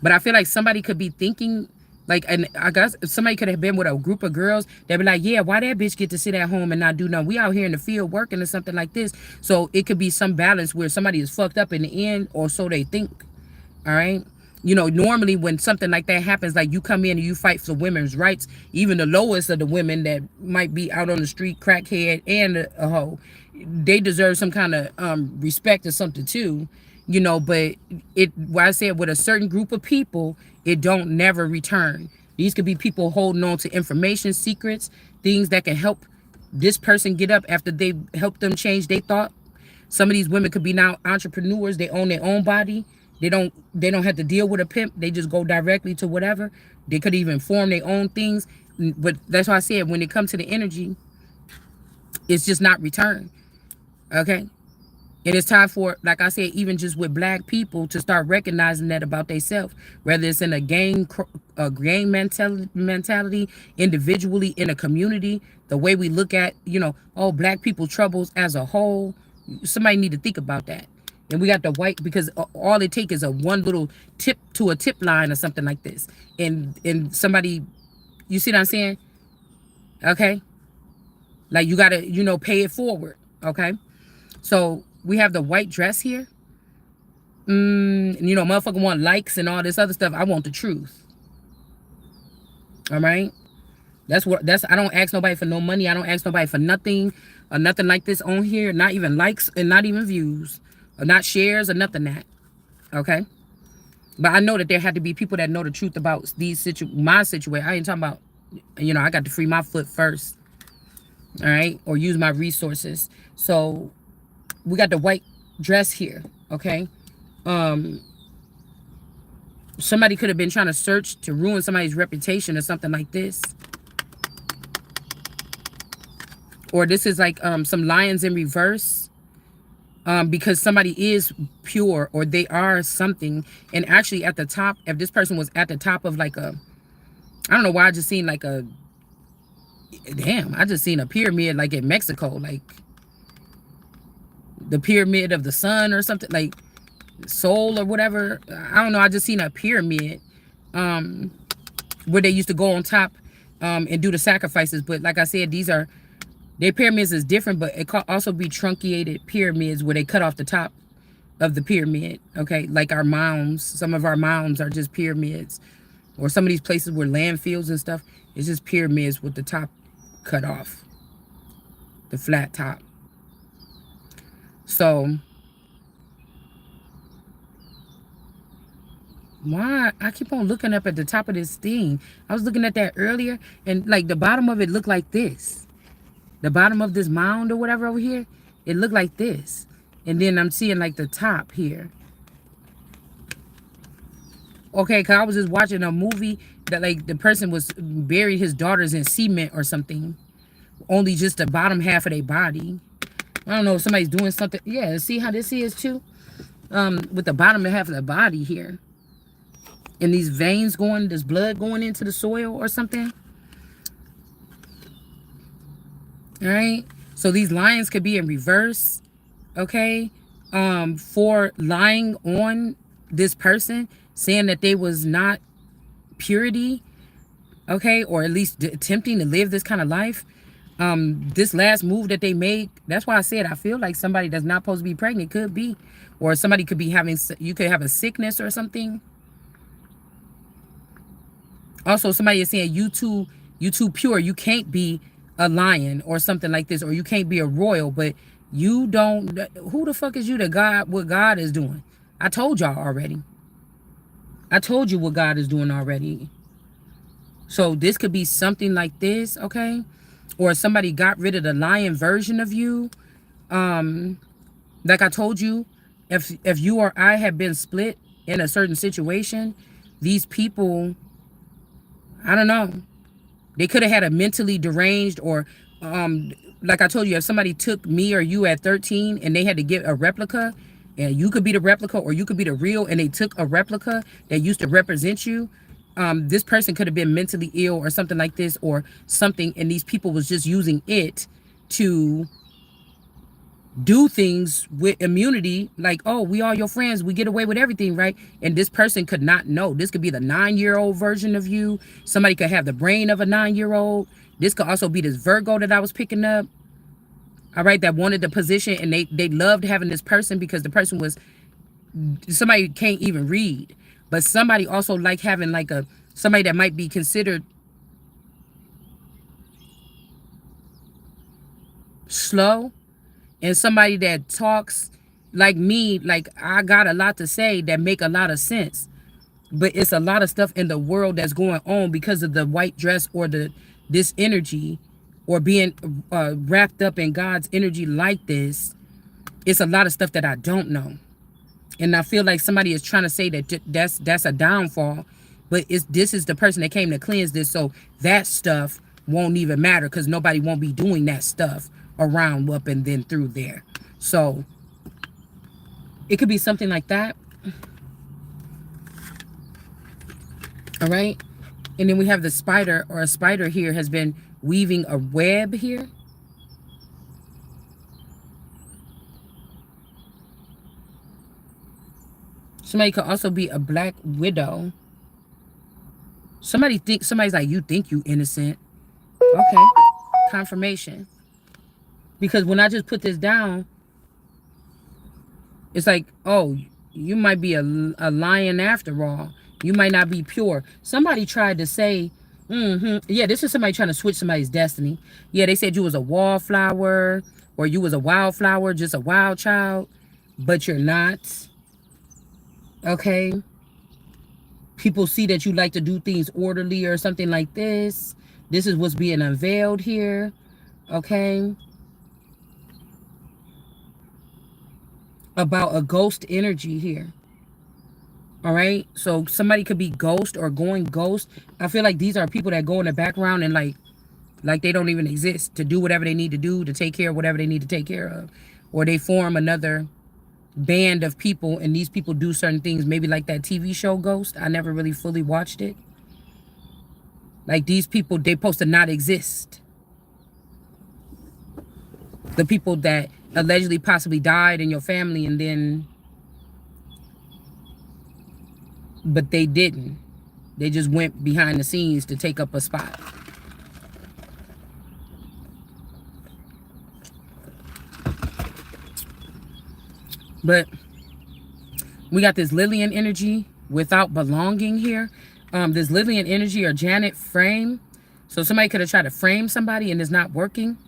But I feel like somebody could be thinking, like, and I guess somebody could have been with a group of girls that be like, yeah, why that bitch get to sit at home and not do nothing? We out here in the field working or something like this. So it could be some balance where somebody is fucked up in the end, or so they think. All right? Normally when something like that happens, like you come in and you fight for women's rights, even the lowest of the women that might be out on the street, crackhead and a hoe, they deserve some kind of respect or something too. But what I said, with a certain group of people, it don't never return. These could be people holding on to information, secrets, things that can help this person get up after they help them change their thought. Some of these women could be now entrepreneurs. They own their own body. They don't have to deal with a pimp. They just go directly to whatever. They could even form their own things. But that's why I said, when it comes to the energy, it's just not returned. Okay? And it's time for, like I said, even just with black people, to start recognizing that about themselves. Whether it's in a gang mentality, individually, in a community, the way we look at, black people troubles as a whole. Somebody need to think about that. And we got the white, because all it takes is a one little tip to a tip line or something like this. And somebody, you see what I'm saying? Okay? Like, you got to, pay it forward. Okay? So we have the white dress here. Motherfucker want likes and all this other stuff. I want the truth. All right? I don't ask nobody for no money. I don't ask nobody for nothing or nothing like this on here. Not even likes and not even views or not shares or nothing that. Okay. But I know that there had to be people that know the truth about my situation. I ain't talking about, I got to free my foot first. All right. Or use my resources. So we got the white dress here. Okay. Um, Somebody could have been trying to search to ruin somebody's reputation or something like this. Or this is like some lions in reverse. Because somebody is pure or they are something. And actually at the top, if this person was at the top of like I don't know why I just seen like I just seen a pyramid like in Mexico, like the pyramid of the sun or something, like soul or whatever. I don't know. I just seen a pyramid where they used to go on top and do the sacrifices. But like I said, their pyramids is different, but it could also be truncated pyramids where they cut off the top of the pyramid. Okay, like our mounds. Some of our mounds are just pyramids, or some of these places where landfills and stuff, it's just pyramids with the top cut off, the flat top. So why I keep on looking up at the top of this thing? I was looking at that earlier, and like the bottom of it looked like this. The bottom of this mound or whatever over here, it looked like this. And then I'm seeing like the top here. Okay, cause I was just watching a movie that like the person was buried his daughters in cement or something. Only just the bottom half of their body. I don't know if somebody's doing something. Yeah, see how this is too? With the bottom half of the body here. And these veins going, this blood going into the soil or something. All right. So these lions could be in reverse. Okay. For lying on this person, saying that they was not purity. Okay. Or at least attempting to live this kind of life. This last move that they made, that's why I said I feel like somebody that's not supposed to be pregnant could be, or somebody could be having, you could have a sickness or something. Also, somebody is saying you too pure. You can't be a lion or something like this, or you can't be a royal. But you don't. Who the fuck is you to God? What God is doing? I told y'all already. I told you what God is doing already. So this could be something like this, okay? Or somebody got rid of the lion version of you. Like I told you, if you or I have been split in a certain situation, these people, I don't know. They could have had a mentally deranged or like I told you, if somebody took me or you at 13 and they had to get a replica, and you could be the replica or you could be the real, and they took a replica that used to represent you, this person could have been mentally ill or something like this or something, and these people was just using it to do things with immunity, like, oh, we all your friends, we get away with everything, right? And this person could not know. This could be the 9-year-old version of you. Somebody could have the brain of a 9-year-old. This could also be this Virgo that I was picking up, all right, that wanted the position, and they loved having this person because the person was, somebody can't even read, but somebody also like having like somebody that might be considered slow, and somebody that talks like me, like I got a lot to say that make a lot of sense. But it's a lot of stuff in the world that's going on because of the white dress or this energy, or being wrapped up in God's energy like this. It's a lot of stuff that I don't know. And I feel like somebody is trying to say that that's a downfall, but this is the person that came to cleanse this, so that stuff won't even matter because nobody won't be doing that stuff around up and then through there. So it could be something like that. All right. And then we have the spider, or a spider here has been weaving a web here. Somebody could also be a black widow. Somebody's like, you think you innocent. Okay. Confirmation. Because when I just put this down, it's like, oh, you might be a lion after all. You might not be pure. Somebody tried to say, yeah, this is somebody trying to switch somebody's destiny. Yeah, they said you was a wallflower, or you was a wildflower, just a wild child, but you're not. Okay. People see that you like to do things orderly or something like this. This is what's being unveiled here. Okay. About a ghost energy here. All right. So somebody could be ghost or going ghost. I feel like these are people that go in the background and like they don't even exist, to do whatever they need to do, to take care of whatever they need to take care of. Or they form another band of people and these people do certain things, maybe like that TV show Ghost. I never really fully watched it. Like these people, they supposed to not exist. The people that allegedly possibly died in your family, and then but they didn't. They just went behind the scenes to take up a spot. But we got this Lillian energy without belonging here. This Lillian energy or Janet frame. So somebody could have tried to frame somebody and it's not working.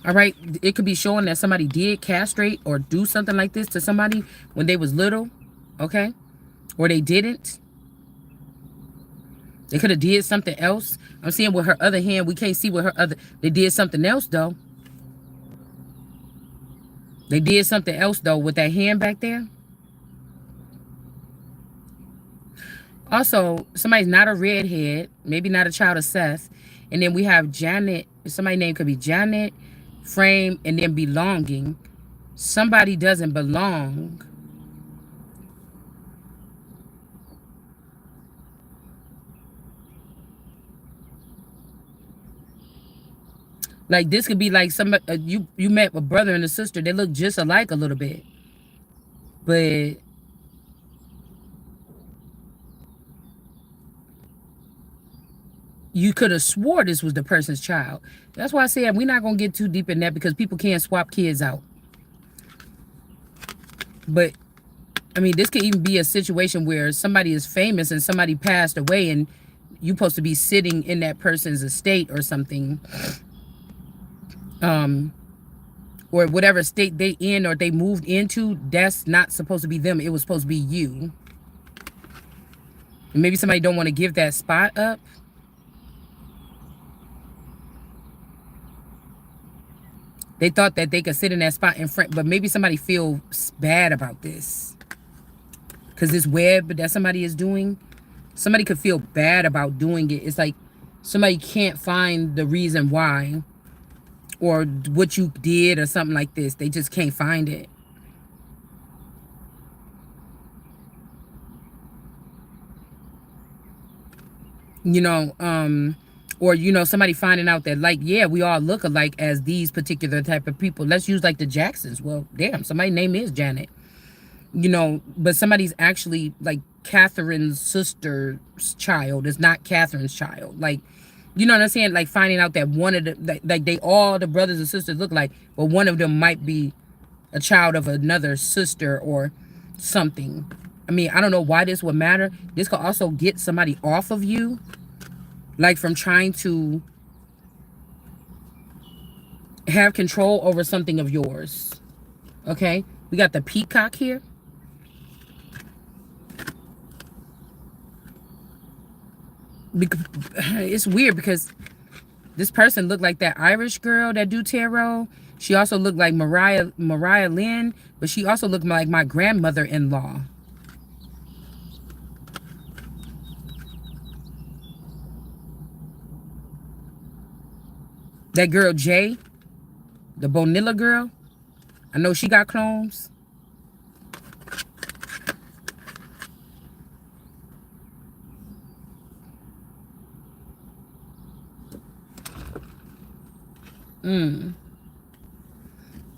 All right. It could be showing that somebody did castrate or do something like this to somebody when they was little. Okay. Or they didn't. They could have did something else. I'm seeing with her other hand. We can't see with her other. They did something else though. They did something else though with that hand back there. Also, somebody's not a redhead, maybe not a child of Seth. And then we have Janet. Somebody's name could be Janet, frame, and then belonging. Somebody doesn't belong. Like this could be like somebody you met a brother and a sister. They look just alike a little bit, but you could have swore this was the person's child. That's why I said we're not gonna get too deep in that because people can't swap kids out. But I mean, this could even be a situation where somebody is famous and somebody passed away, and you're supposed to be sitting in that person's estate or something. Or whatever state they in or they moved into, that's not supposed to be them. It was supposed to be you. And maybe somebody don't want to give that spot up. They thought that they could sit in that spot in front, but maybe somebody feels bad about this. Because this web that somebody is doing, somebody could feel bad about doing it. It's like somebody can't find the reason why or what you did or something like this. They just can't find it. You know, or, you know, somebody finding out that, like, yeah, we all look alike as these particular type of people. Let's use, like, the Jacksons. Well, damn, somebody's name is Janet. You know, but somebody's actually, like, Catherine's sister's child is not Catherine's child. Like, you know what I'm saying? Like, finding out that one of the, like, they all, the brothers and sisters look like, but one of them might be a child of another sister or something. I mean, I don't know why this would matter. This could also get somebody off of you. Like from trying to have control over something of yours. Okay? We got the peacock here. It's weird because this person looked like that Irish girl that do tarot. She also looked like Mariah Lynn, but she also looked like my grandmother-in-law. That girl Jay, the Bonilla girl, I know she got clones.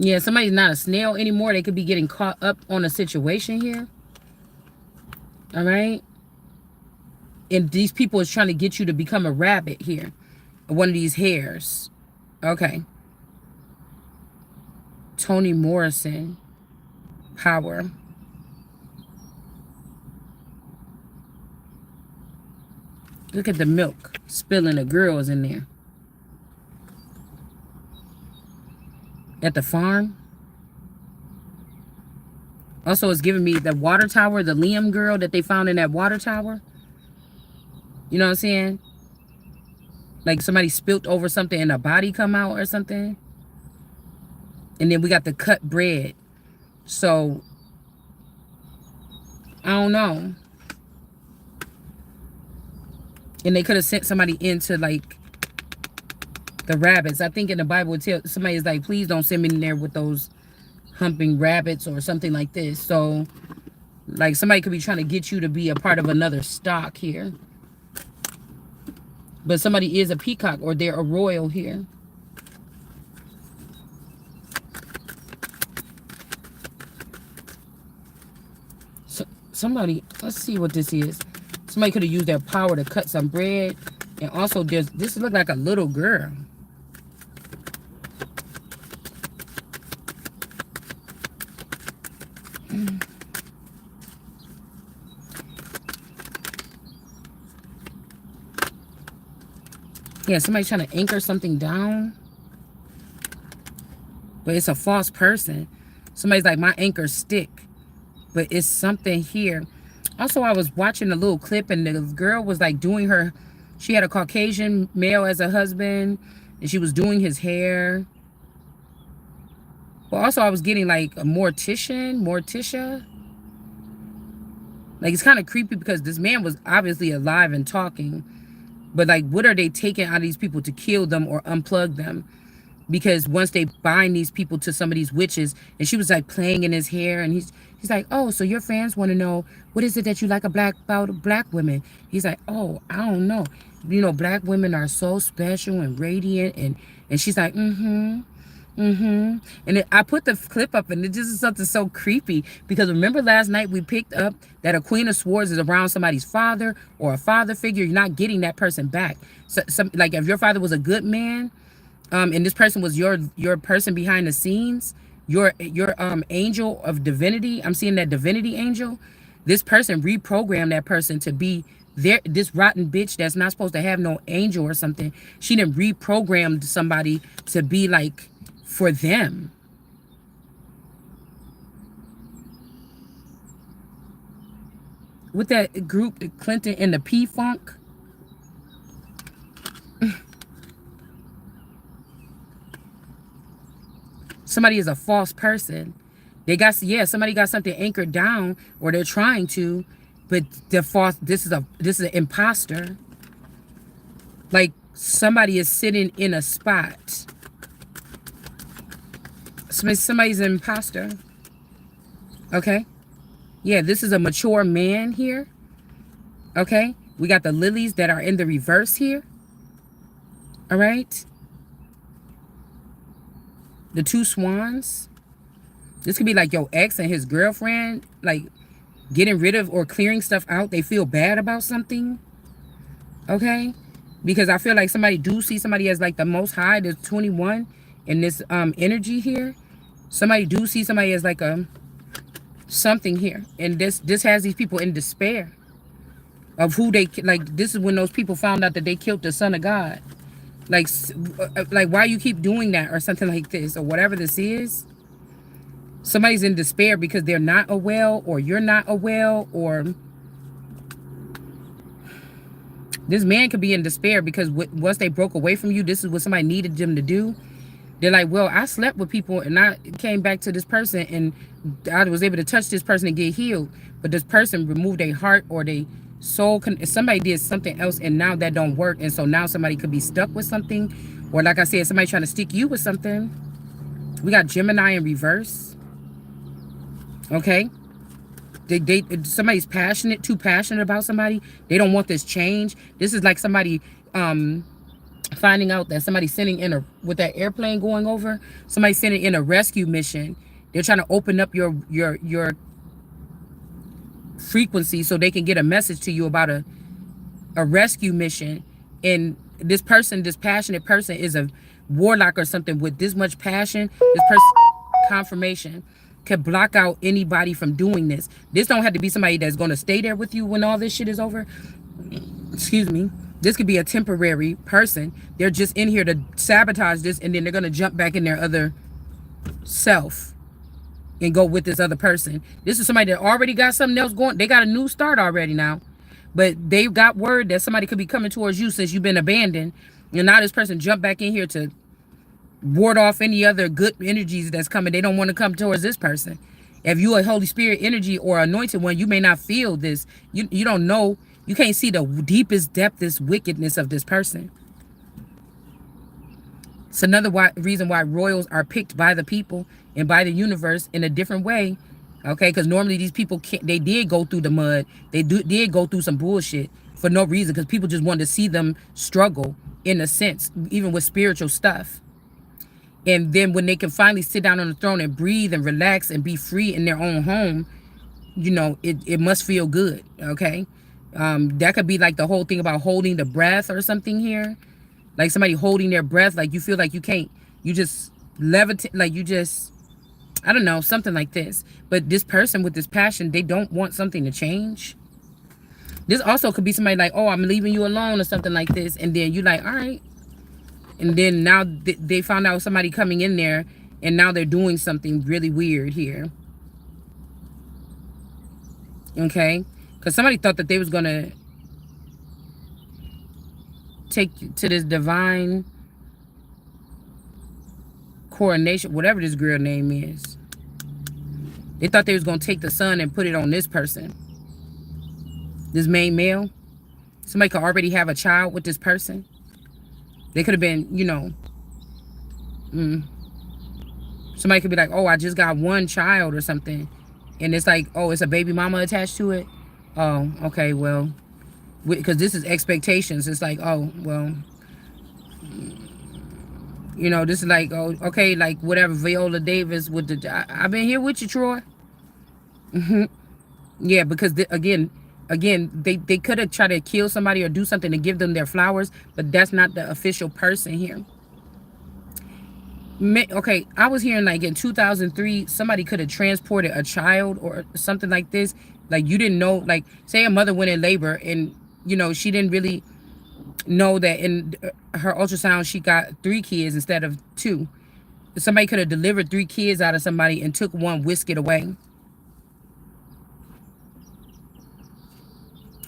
Yeah, somebody's not a snail anymore. They could be getting caught up on a situation here. All right. And these people is trying to get you to become a rabbit here. One of these hares. Okay. Toni Morrison. Power. Look at the milk spilling. The girls in there. At the farm. Also, it's giving me the water tower, the Liam girl that they found in that water tower. You know what I'm saying? Like somebody spilt over something and a body come out or something. And then we got the cut bread. So, I don't know. And they could have sent somebody into like the rabbits. I think in the Bible it tells somebody's like, please don't send me in there with those humping rabbits or something like this. So like somebody could be trying to get you to be a part of another stock here. But somebody is a peacock or they're a royal here. So somebody, let's see what this is. Somebody could have used their power to cut some bread. And also this look like a little girl. Yeah, somebody's trying to anchor something down. But it's a false person. Somebody's like, my anchor stick. But it's something here. Also, I was watching a little clip and the girl was like doing her, she had a Caucasian male as a husband and she was doing his hair. But also I was getting like a Morticia. Like it's kind of creepy because this man was obviously alive and talking. But like, what are they taking out of these people to kill them or unplug them? Because once they bind these people to some of these witches, and she was like playing in his hair, and he's like, oh, so your fans want to know, what is it that you like about black women? He's like, oh, I don't know. You know, black women are so special and radiant, and she's like, and I put the clip up, and it just is something so creepy because remember last night we picked up that a Queen of Swords is around somebody's father or a father figure. You're not getting that person back. So, like if your father was a good man, and this person was your person behind the scenes, your angel of divinity. I'm seeing that divinity angel. This person reprogrammed that person to be this rotten bitch that's not supposed to have no angel or something. She done reprogrammed somebody to be like for them. With that group, the Clinton and the P-Funk. Somebody is a false person. They got, yeah, somebody got something anchored down or they're trying to, but the false, this is an imposter. Like somebody is sitting in a spot. Somebody's an imposter. Okay. Yeah, this is a mature man here. Okay. We got the lilies that are in the reverse here. All right. The two swans. This could be like your ex and his girlfriend, like getting rid of or clearing stuff out. They feel bad about something. Okay. Because I feel like somebody do see somebody as like the most high. There's 21 in this energy here. Somebody do see somebody as like a something here. And this has these people in despair of who they, like this is when those people found out that they killed the Son of God. Like why you keep doing that or something like this or whatever this is. Somebody's in despair because they're not a well or you're not a well, or this man could be in despair because once they broke away from you, this is what somebody needed them to do. They're like, well, I slept with people and I came back to this person and I was able to touch this person and get healed. But this person removed their heart or their soul. Somebody did something else and now that don't work. And so now somebody could be stuck with something. Or like I said, somebody trying to stick you with something. We got Gemini in reverse. Okay. Somebody's passionate, too passionate about somebody. They don't want this change. This is like somebody finding out that somebody's sending in with that airplane going over, somebody sending in a rescue mission. They're trying to open up your frequency so they can get a message to you about a rescue mission. And this person, this passionate person, is a warlock or something with this much passion. This person, confirmation, could block out anybody from doing this. This don't have to be somebody that's going to stay there with you when all this shit is over. Excuse me. This could be a temporary person. They're just in here to sabotage this, and then they're going to jump back in their other self. and go with this other person. This is somebody that already got something else going. They got a new start already now. But they got word that somebody could be coming towards you since you've been abandoned. And now this person jumped back in here to ward off any other good energies that's coming. They don't want to come towards this person. If you a Holy Spirit energy or anointed one, you may not feel this. You don't know. You can't see the deepest, depthest wickedness of this person. It's another reason why royals are picked by the people and by the universe in a different way. Okay, because normally these people can't. They did go through the mud. They did go through some bullshit for no reason, because people just wanted to see them struggle in a sense, even with spiritual stuff. And then when they can finally sit down on the throne and breathe and relax and be free in their own home, you know, it must feel good. Okay, that could be like the whole thing about holding the breath or something here. Like somebody holding their breath, like you feel like you can't, you just levitate, like you just, I don't know, something like this. But this person with this passion, they don't want something to change. This also could be somebody like, oh, I'm leaving you alone or something like this. And then you like, all right. And then now they found out somebody coming in there, and now they're doing something really weird here. Okay? Because somebody thought that they was going to take you to this divine coronation, whatever this girl name is. They thought they was going to take the sun and put it on this person. This main male. Somebody could already have a child with this person. They could have been, you know, somebody could be like, oh, I just got one child or something. And it's like, oh, it's a baby mama attached to it. Oh, okay, well, because this is expectations. It's like, oh, well, you know, this is like, oh, okay, like whatever, Viola Davis with the, I've been here with you, Troy. Yeah, because again, they could have tried to kill somebody or do something to give them their flowers, but that's not the official person here. Okay, I was hearing like in 2003, somebody could have transported a child or something like this. Like you didn't know, like say a mother went in labor and, you know, she didn't really know that in her ultrasound she got 3 kids instead of 2. Somebody could have delivered 3 kids out of somebody and took one, whisked it away.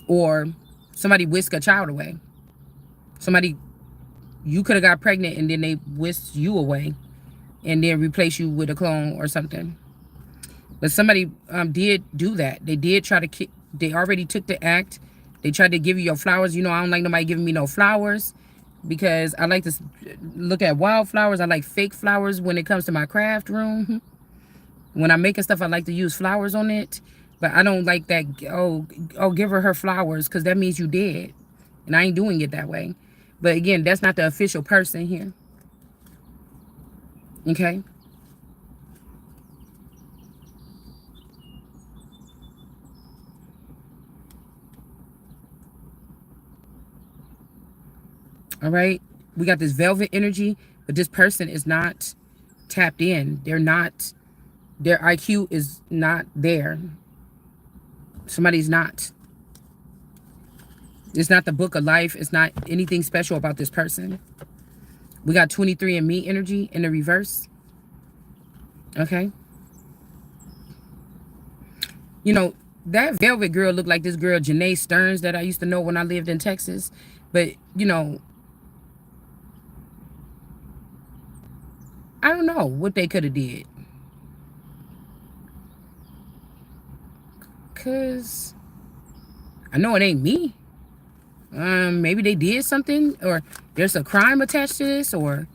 Or somebody whisked a child away. Somebody, you could have got pregnant and then they whisked you away and then replace you with a clone or something. But somebody did do that. They did try to, they already took the act. They tried to give you your flowers. You know, I don't like nobody giving me no flowers because I like to look at wildflowers. I like fake flowers when it comes to my craft room. When I'm making stuff, I like to use flowers on it. But I don't like that, oh, give her flowers, because that means you dead. And I ain't doing it that way. But again, that's not the official person here. Okay? All right? We got this velvet energy, but this person is not tapped in. They're not, their IQ is not there. Somebody's not. It's not the book of life. It's not anything special about this person. We got 23andMe energy in the reverse. Okay. You know, that velvet girl looked like this girl, Janae Stearns, that I used to know when I lived in Texas. But, you know, I don't know what they could have did. Because I know it ain't me. Maybe they did something, or there's a crime attached to this, or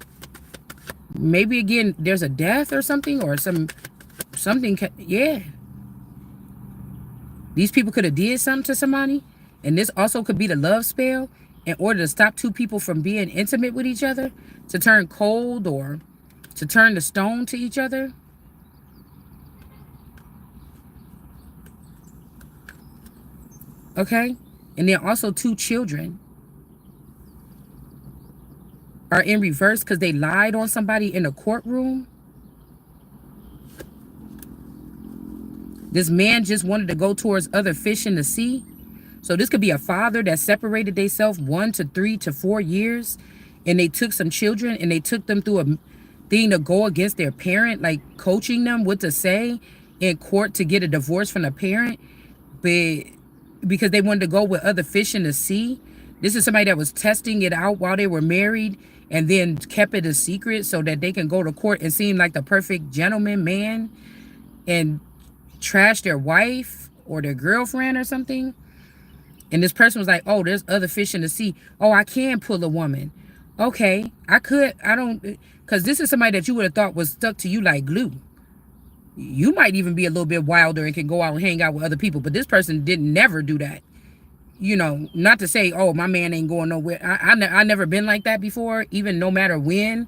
maybe again there's a death or something, or something. Yeah, these people could have did something to somebody, and this also could be the love spell in order to stop 2 people from being intimate with each other, to turn cold or to turn the stone to each other. Okay, and then also 2 children are in reverse because they lied on somebody in a courtroom. This man just wanted to go towards other fish in the sea. So this could be a father that separated themselves 1 to 3 to 4 years, and they took some children and they took them through thing to go against their parent, like coaching them what to say in court to get a divorce from the parent, but because they wanted to go with other fish in the sea. This is somebody that was testing it out while they were married and then kept it a secret so that they can go to court and seem like the perfect gentleman man and trash their wife or their girlfriend or something. And this person was like, oh, there's other fish in the sea. Oh, I can pull a woman. Okay, I could. I don't, because this is somebody that you would have thought was stuck to you like glue. You might even be a little bit wilder and can go out and hang out with other people. But this person didn't never do that. You know, not to say, oh, my man ain't going nowhere. I never been like that before, even no matter when.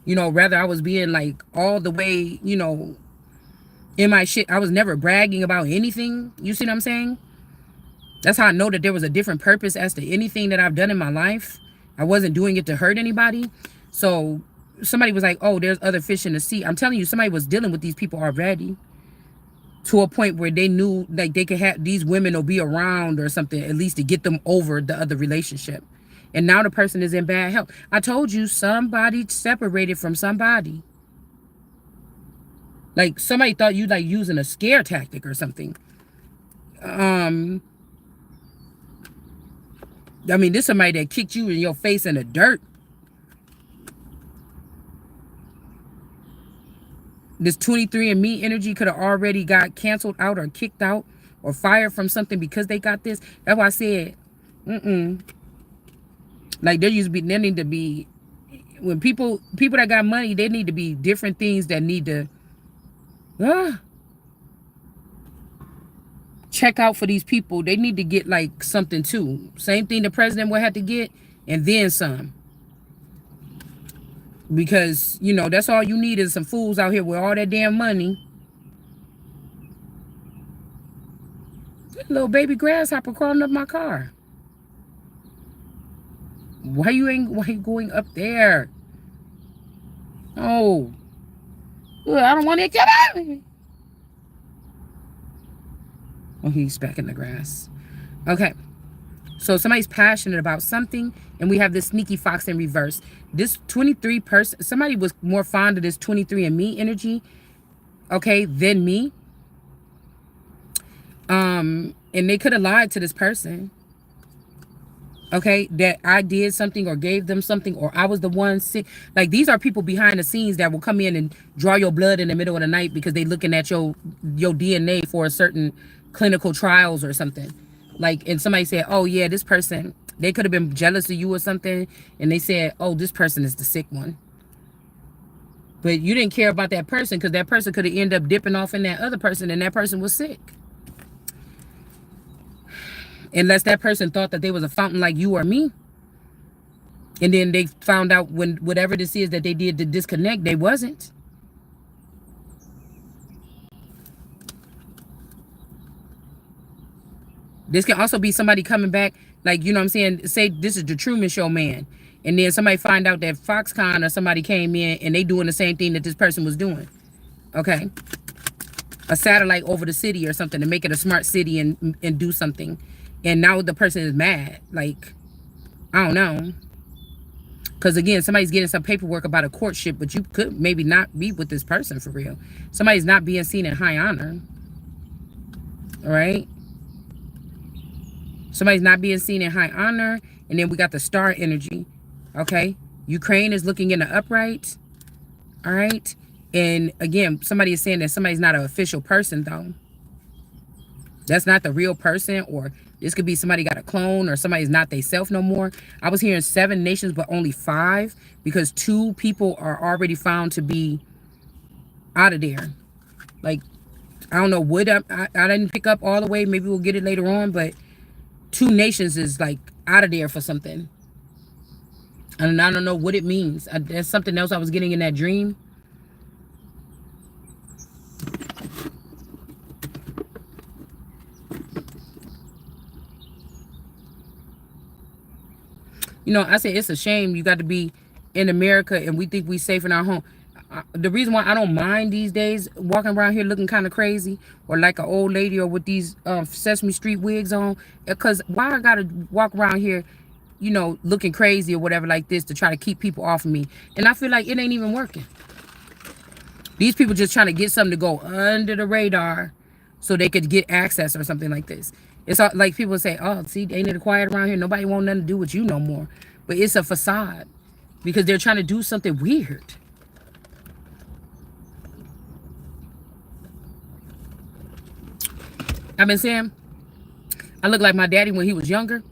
You know, rather I was being like all the way, you know, in my shit. I was never bragging about anything. You see what I'm saying? That's how I know that there was a different purpose as to anything that I've done in my life. I wasn't doing it to hurt anybody. So somebody was like, oh, there's other fish in the sea. I'm telling you, somebody was dealing with these people already to a point where they knew like they could have these women or be around or something, at least to get them over the other relationship. And now the person is in bad health. I told you, somebody separated from somebody. Like somebody thought you like using a scare tactic or something. I mean, this is somebody that kicked you in your face in the dirt. This 23andMe energy could have already got canceled out or kicked out or fired from something because they got this. That's why I said, like there need to be, when people that got money, they need to be different things that need to check out for these people. They need to get like something too. Same thing the president will have to get, and then some. Because, you know, that's all you need is some fools out here with all that damn money. Little baby grasshopper crawling up my car. Why you going up there? Oh. I don't want to get out of here. Oh, he's back in the grass. Okay. So somebody's passionate about something, and we have this sneaky fox in reverse. This 23 person, somebody was more fond of this 23andMe energy, okay, than me. And they could have lied to this person. Okay, that I did something or gave them something, or I was the one sick. Like these are people behind the scenes that will come in and draw your blood in the middle of the night because they looking at your DNA for a certain clinical trials or something. Like, and somebody said, oh yeah, this person, they could have been jealous of you or something, and they said, oh, this person is the sick one. But you didn't care about that person because that person could have ended up dipping off in that other person, and that person was sick. Unless that person thought that they was a fountain like you or me. And then they found out when whatever this is that they did to disconnect, they wasn't. This can also be somebody coming back, like, you know what I'm saying? Say this is the Truman Show man. And then somebody find out that Foxconn or somebody came in and they doing the same thing that this person was doing. Okay. A satellite over the city or something to make it a smart city and do something. And now the person is mad. Like, I don't know. Because again, somebody's getting some paperwork about a courtship, but you could maybe not be with this person for real. Somebody's not being seen in high honor. All right. Somebody's not being seen in high honor. And then we got the star energy. Okay. Ukraine is looking in the upright. All right. And again, somebody is saying that somebody's not an official person though. That's not the real person, or this could be somebody got a clone, or somebody's not they self no more. I was hearing 7 nations, but only 5 because 2 people are already found to be out of there. Like, I don't know what I didn't pick up all the way. Maybe we'll get it later on, but 2 nations is like out of there for something. And I don't know what it means. That's something else I was getting in that dream. You know, I say it's a shame you got to be in America and we think we safe in our home. The reason why I don't mind these days walking around here looking kind of crazy or like an old lady or with these Sesame Street wigs on, because why I got to walk around here, you know, looking crazy or whatever like this to try to keep people off of me. And I feel like it ain't even working. These people just trying to get something to go under the radar so they could get access or something like this. It's all, like people say, oh, see, ain't it quiet around here? Nobody want nothing to do with you no more. But it's a facade because they're trying to do something weird. I've been saying I look like my daddy when he was younger.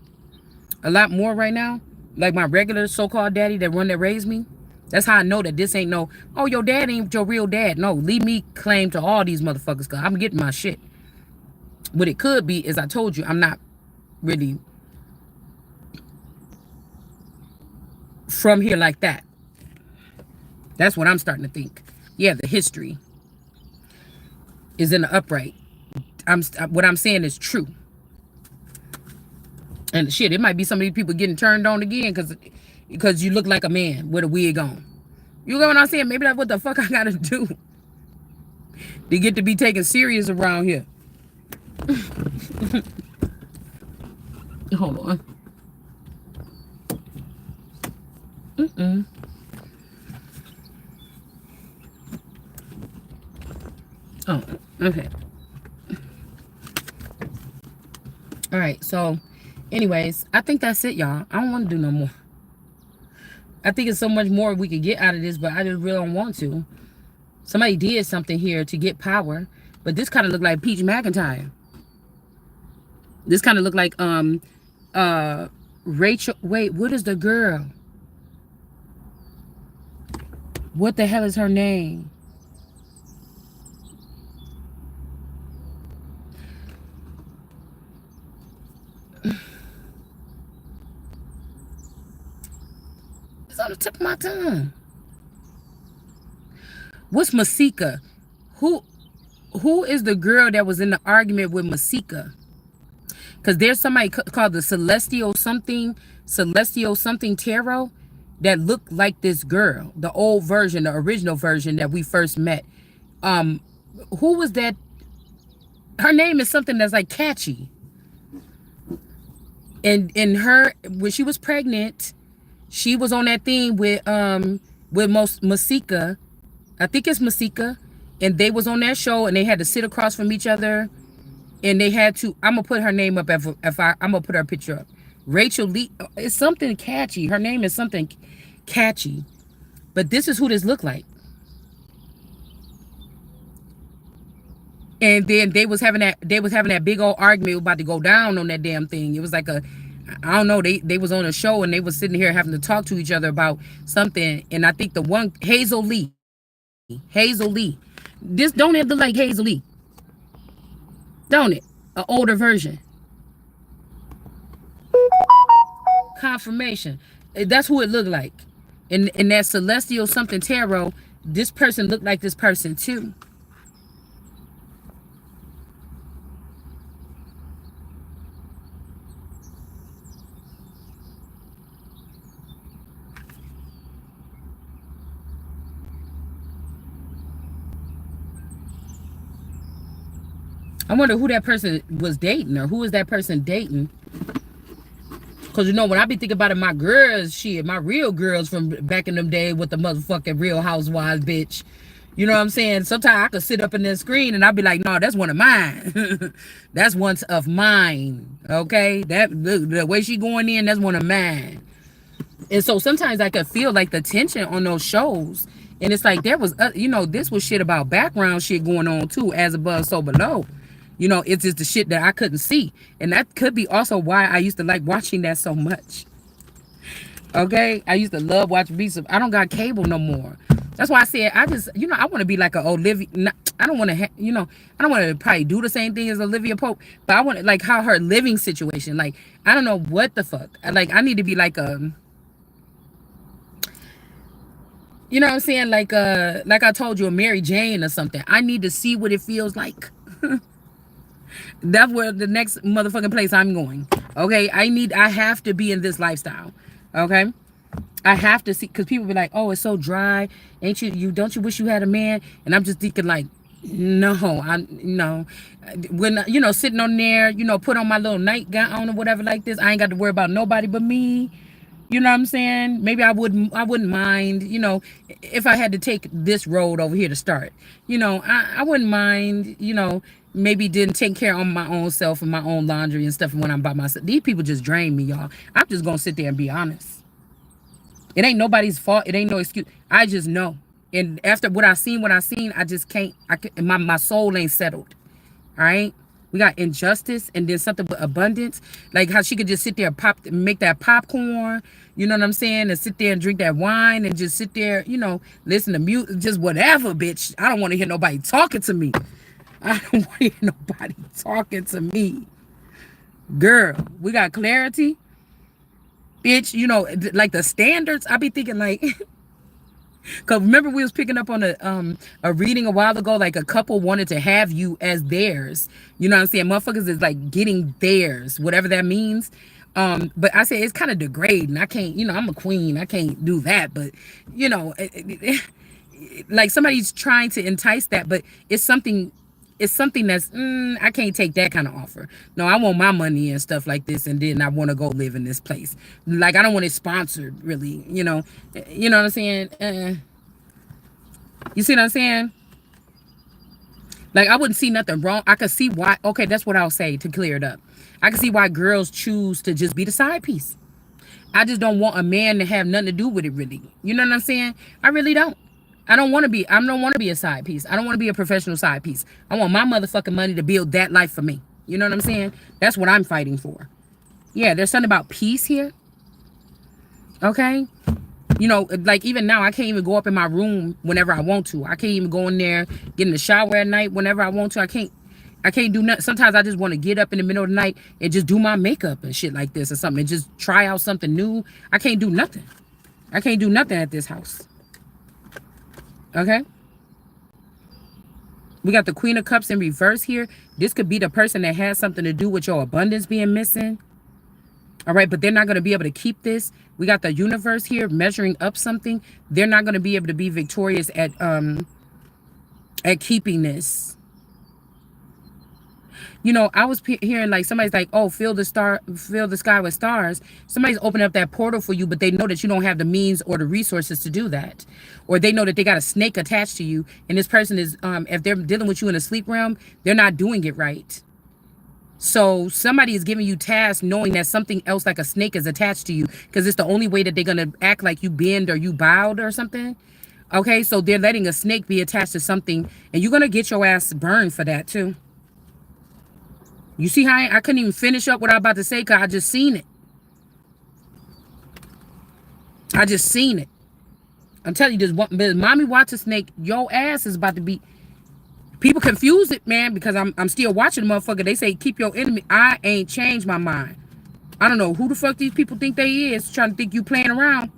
A lot more right now. Like my regular so-called daddy, that raised me. That's how I know that this ain't no, oh, your dad ain't your real dad. No, leave me claim to all these motherfuckers because I'm getting my shit. What it could be is, I told you, I'm not really from here like that. That's what I'm starting to think. Yeah, the history is in the upright. What I'm saying is true. And shit, it might be some of these people getting turned on again because you look like a man with a wig on. You know what I'm saying? Maybe that's what the fuck I gotta do to get to be taken serious around here. Hold on. Oh, okay. All right, so anyways, I think that's it, y'all. I don't want to do no more. I think it's so much more we could get out of this, but I just really don't want to. Somebody did something here to get power, but this kind of looked like Peach McIntyre. This kind of looked like Rachel. Wait, what is the girl? What the hell is her name? It's on the tip of my tongue. What's Masika? Who is the girl that was in the argument with Masika? Because there's somebody called the Celestial something Tarot that looked like this girl, the old version, the original version that we first met. Who was that? Her name is something that's like catchy. And her, when she was pregnant, she was on that thing with Masika. I think it's Masika. And they was on that show and they had to sit across from each other. And they had to, I'm gonna put her name up I'm gonna put her picture up. Rachel Lee, it's something catchy. Her name is something catchy. But this is who this looked like. And then they was having that big old argument about to go down on that damn thing. It was like I don't know, they was on a show and they was sitting here having to talk to each other about something. And I think the one, Hazel Lee. This don't it look like Hazel Lee? Don't it? An older version. Confirmation. That's who it looked like. And that Celestial something Tarot, this person looked like this person too. I wonder who that person was dating, or who is that person dating? Because, you know, when I be thinking about it, my girls, shit, my real girls from back in them days with the motherfucking Real Housewives, bitch. You know what I'm saying? Sometimes I could sit up in that screen and I'd be like, no, that's one of mine. That's one of mine, okay? That the way she going in, that's one of mine. And so sometimes I could feel like the tension on those shows. And it's like there was, you know, this was shit about background shit going on too, as above, so below. You know, it's just the shit that I couldn't see. And that could be also why I used to like watching that so much. Okay? I used to love watching beats. I don't got cable no more. That's why I said, I just, you know, I want to be like a Olivia. I don't want to, you know, I don't want to probably do the same thing as Olivia Pope. But I want to, like, how her living situation. Like, I don't know what the fuck. Like, I need to be like a, you know what I'm saying? Like I told you, a Mary Jane or something. I need to see what it feels like. That's where the next motherfucking place I'm going. Okay, I have to be in this lifestyle. Okay, I have to see, because people be like, oh, it's so dry, ain't you don't you wish you had a man? And I'm just thinking like, no, when, you know, sitting on there, you know, put on my little nightgown or whatever like this, I ain't got to worry about nobody but me. You know what I'm saying? Maybe I wouldn't mind, if I had to take this road over here to start. I wouldn't mind, maybe didn't take care of my own self and my own laundry and stuff when I'm by myself. These people just drain me, y'all. I'm just gonna sit there and be honest. It ain't nobody's fault. It ain't no excuse. I just know. And after what I seen, I just can't. My soul ain't settled. All right. We got injustice and then something with abundance. Like how she could just sit there and make that popcorn, you know what I'm saying? And sit there and drink that wine and just sit there, listen to music, just whatever, bitch. I don't want to hear nobody talking to me. I don't want to hear nobody talking to me. Girl, we got clarity. Bitch, like the standards, I be thinking like, because remember we was picking up on a reading a while ago, like a couple wanted to have you as theirs. You know what I'm saying? Motherfuckers is like getting theirs, whatever that means. But I say it's kind of degrading. I can't, I'm a queen. I can't do that. But, like somebody's trying to entice that, but it's something that's I can't take that kind of offer. No, I want my money and stuff like this, and then I want to go live in this place. Like I don't want it sponsored, really. You know what I'm saying? You see what I'm saying? Like I wouldn't see nothing wrong. I could see why. Okay, that's what I'll say to clear it up. I can see why girls choose to just be the side piece. I just don't want a man to have nothing to do with it, really. You know what I'm saying? I really don't. I don't want to be a side piece. I don't want to be a professional side piece. I want my motherfucking money to build that life for me. You know what I'm saying? That's what I'm fighting for. Yeah, there's something about peace here. Okay? Like even now, I can't even go up in my room whenever I want to. I can't even go in there, get in the shower at night whenever I want to. I can't do nothing. Sometimes I just want to get up in the middle of the night and just do my makeup and shit like this or something and just try out something new. I can't do nothing. I can't do nothing at this house. Okay? We got the Queen of Cups in reverse here. This could be the person that has something to do with your abundance being missing. All right, but they're not going to be able to keep this. We got the universe here measuring up something. They're not going to be able to be victorious at keeping this. I was hearing like somebody's like, "Oh, fill the sky with stars." Somebody's opening up that portal for you, but they know that you don't have the means or the resources to do that, or they know that they got a snake attached to you, and this person is, if they're dealing with you in a sleep realm, they're not doing it right. So somebody is giving you tasks knowing that something else like a snake is attached to you because it's the only way that they're going to act like you bend or you bowed or something. Okay, so they're letting a snake be attached to something, and you're going to get your ass burned for that too. You see how I couldn't even finish up what I'm about to say because I just seen it. I just seen it. I'm telling you, this mommy watch a snake, your ass is about to be... People confuse it, man, because I'm still watching the motherfucker. They say, keep your enemy. I ain't changed my mind. I don't know who the fuck these people think they is, trying to think you playing around.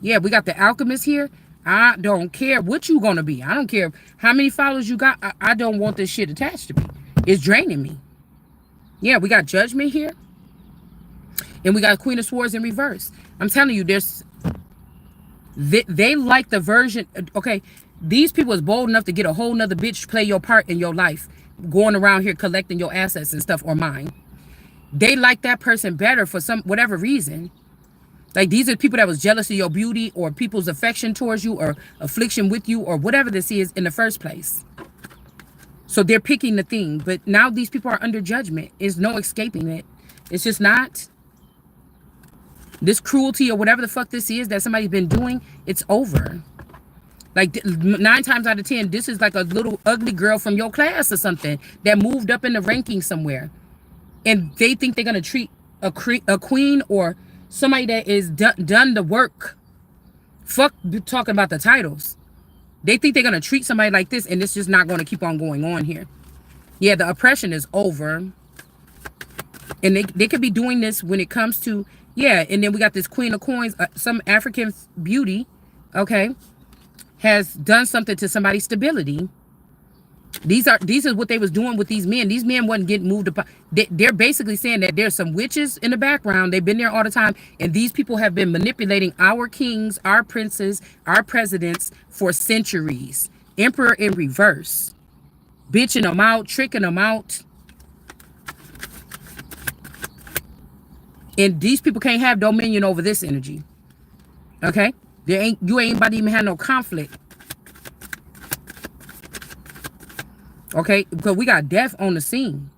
Yeah, we got the alchemist here. I don't care what you gonna be. I don't care how many followers you got. I don't want this shit attached to me. It's draining me. Yeah, we got judgment here. And we got Queen of Swords in reverse. I'm telling you, they like the version. Okay, these people is bold enough to get a whole nother bitch to play your part in your life, going around here collecting your assets and stuff, or mine. They like that person better for some whatever reason. Like these are people that was jealous of your beauty or people's affection towards you or affliction with you or whatever this is in the first place. So they're picking the thing. But now these people are under judgment. There's no escaping it. It's just not. This cruelty or whatever the fuck this is that somebody's been doing, it's over. Like 9 times out of 10, this is like a little ugly girl from your class or something that moved up in the ranking somewhere. And they think they're going to treat a queen or somebody that is done the work. Fuck talking about the titles. They think they're going to treat somebody like this, and it's just not going to keep on going on here. Yeah, the oppression is over. And they could be doing this when it comes to, yeah, and then we got this Queen of Coins, some African beauty, okay, has done something to somebody's stability. These are what they was doing with these men. These men wasn't getting moved up. They're basically saying that there's some witches in the background. They've been there all the time. And these people have been manipulating our kings, our princes, our presidents for centuries. Emperor in reverse. Bitching them out, tricking them out. And these people can't have dominion over this energy. Okay? You ain't about to even have no conflict. Okay? Because we got death on the scene.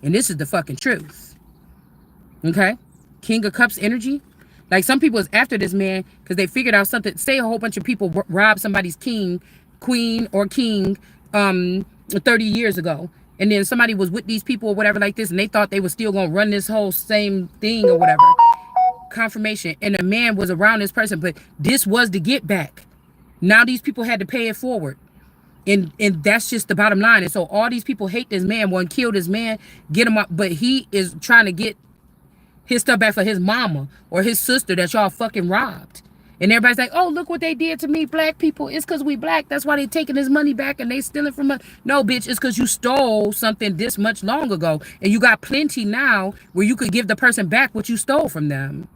And this is the fucking truth. Okay? King of Cups energy. Like, some people is after this man because they figured out something. Say a whole bunch of people robbed somebody's queen or king 30 years ago. And then somebody was with these people or whatever like this, and they thought they were still going to run this whole same thing or whatever. Confirmation. And a man was around this person, but this was the get back. Now these people had to pay it forward. And that's just the bottom line. And so all these people hate this man, want to kill this man, get him up. But he is trying to get his stuff back for his mama or his sister that y'all fucking robbed. And everybody's like, oh, look what they did to me, black people. It's because we black. That's why they taking his money back and they stealing from us. No, bitch, it's because you stole something this much long ago. And you got plenty now where you could give the person back what you stole from them.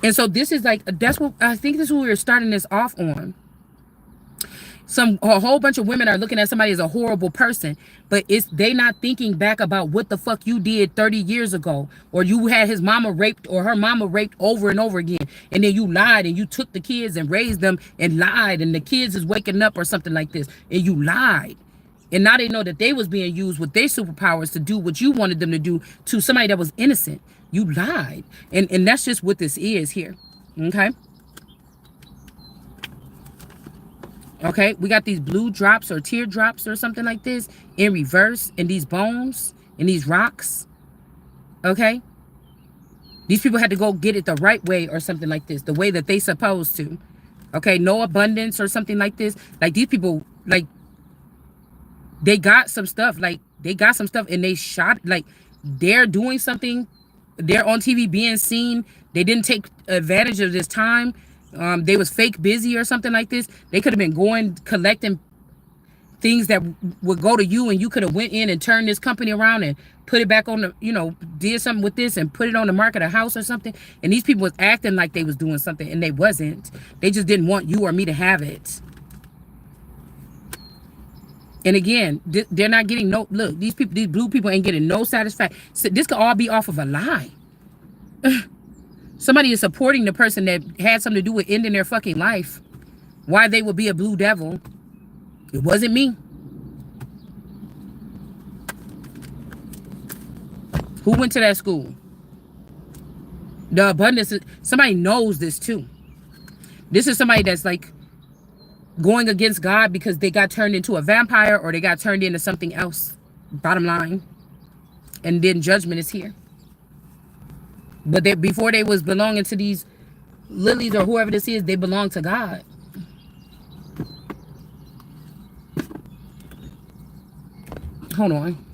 And so this is like, that's what I think this is what we're starting this off on. A whole bunch of women are looking at somebody as a horrible person, but they not thinking back about what the fuck you did 30 years ago, or you had his mama raped or her mama raped over and over again, and then you lied and you took the kids and raised them and lied, and the kids is waking up or something like this, and you lied, and now they know that they was being used with their superpowers to do what you wanted them to do to somebody that was innocent. You lied, and that's just what this is here. Okay. Okay, we got these blue drops or teardrops or something like this in reverse in these bones, in these rocks. Okay, these people had to go get it the right way or something like this, the way that they supposed to. Okay, no abundance or something like this. Like, these people, like, they got some stuff, like they got some stuff and they shot, like, they're doing something, they're on TV being seen, they didn't take advantage of this time. They was fake busy or something like this. They could have been going collecting things that would go to you, and you could have went in and turned this company around and put it back on the, you know, did something with this and put it on the market, a house or something. And these people was acting like they was doing something, and they wasn't. They just didn't want you or me to have it. And again, they're not getting no, look, these people, these blue people ain't getting no satisfaction. So this could all be off of a lie. Somebody is supporting the person that had something to do with ending their fucking life. Why they would be a blue devil. It wasn't me. Who went to that school? The abundance, somebody knows this too. This is somebody that's like going against God because they got turned into a vampire or they got turned into something else. Bottom line. And then judgment is here. But before they was belonging to these lilies or whoever this is, they belong to God. Hold on.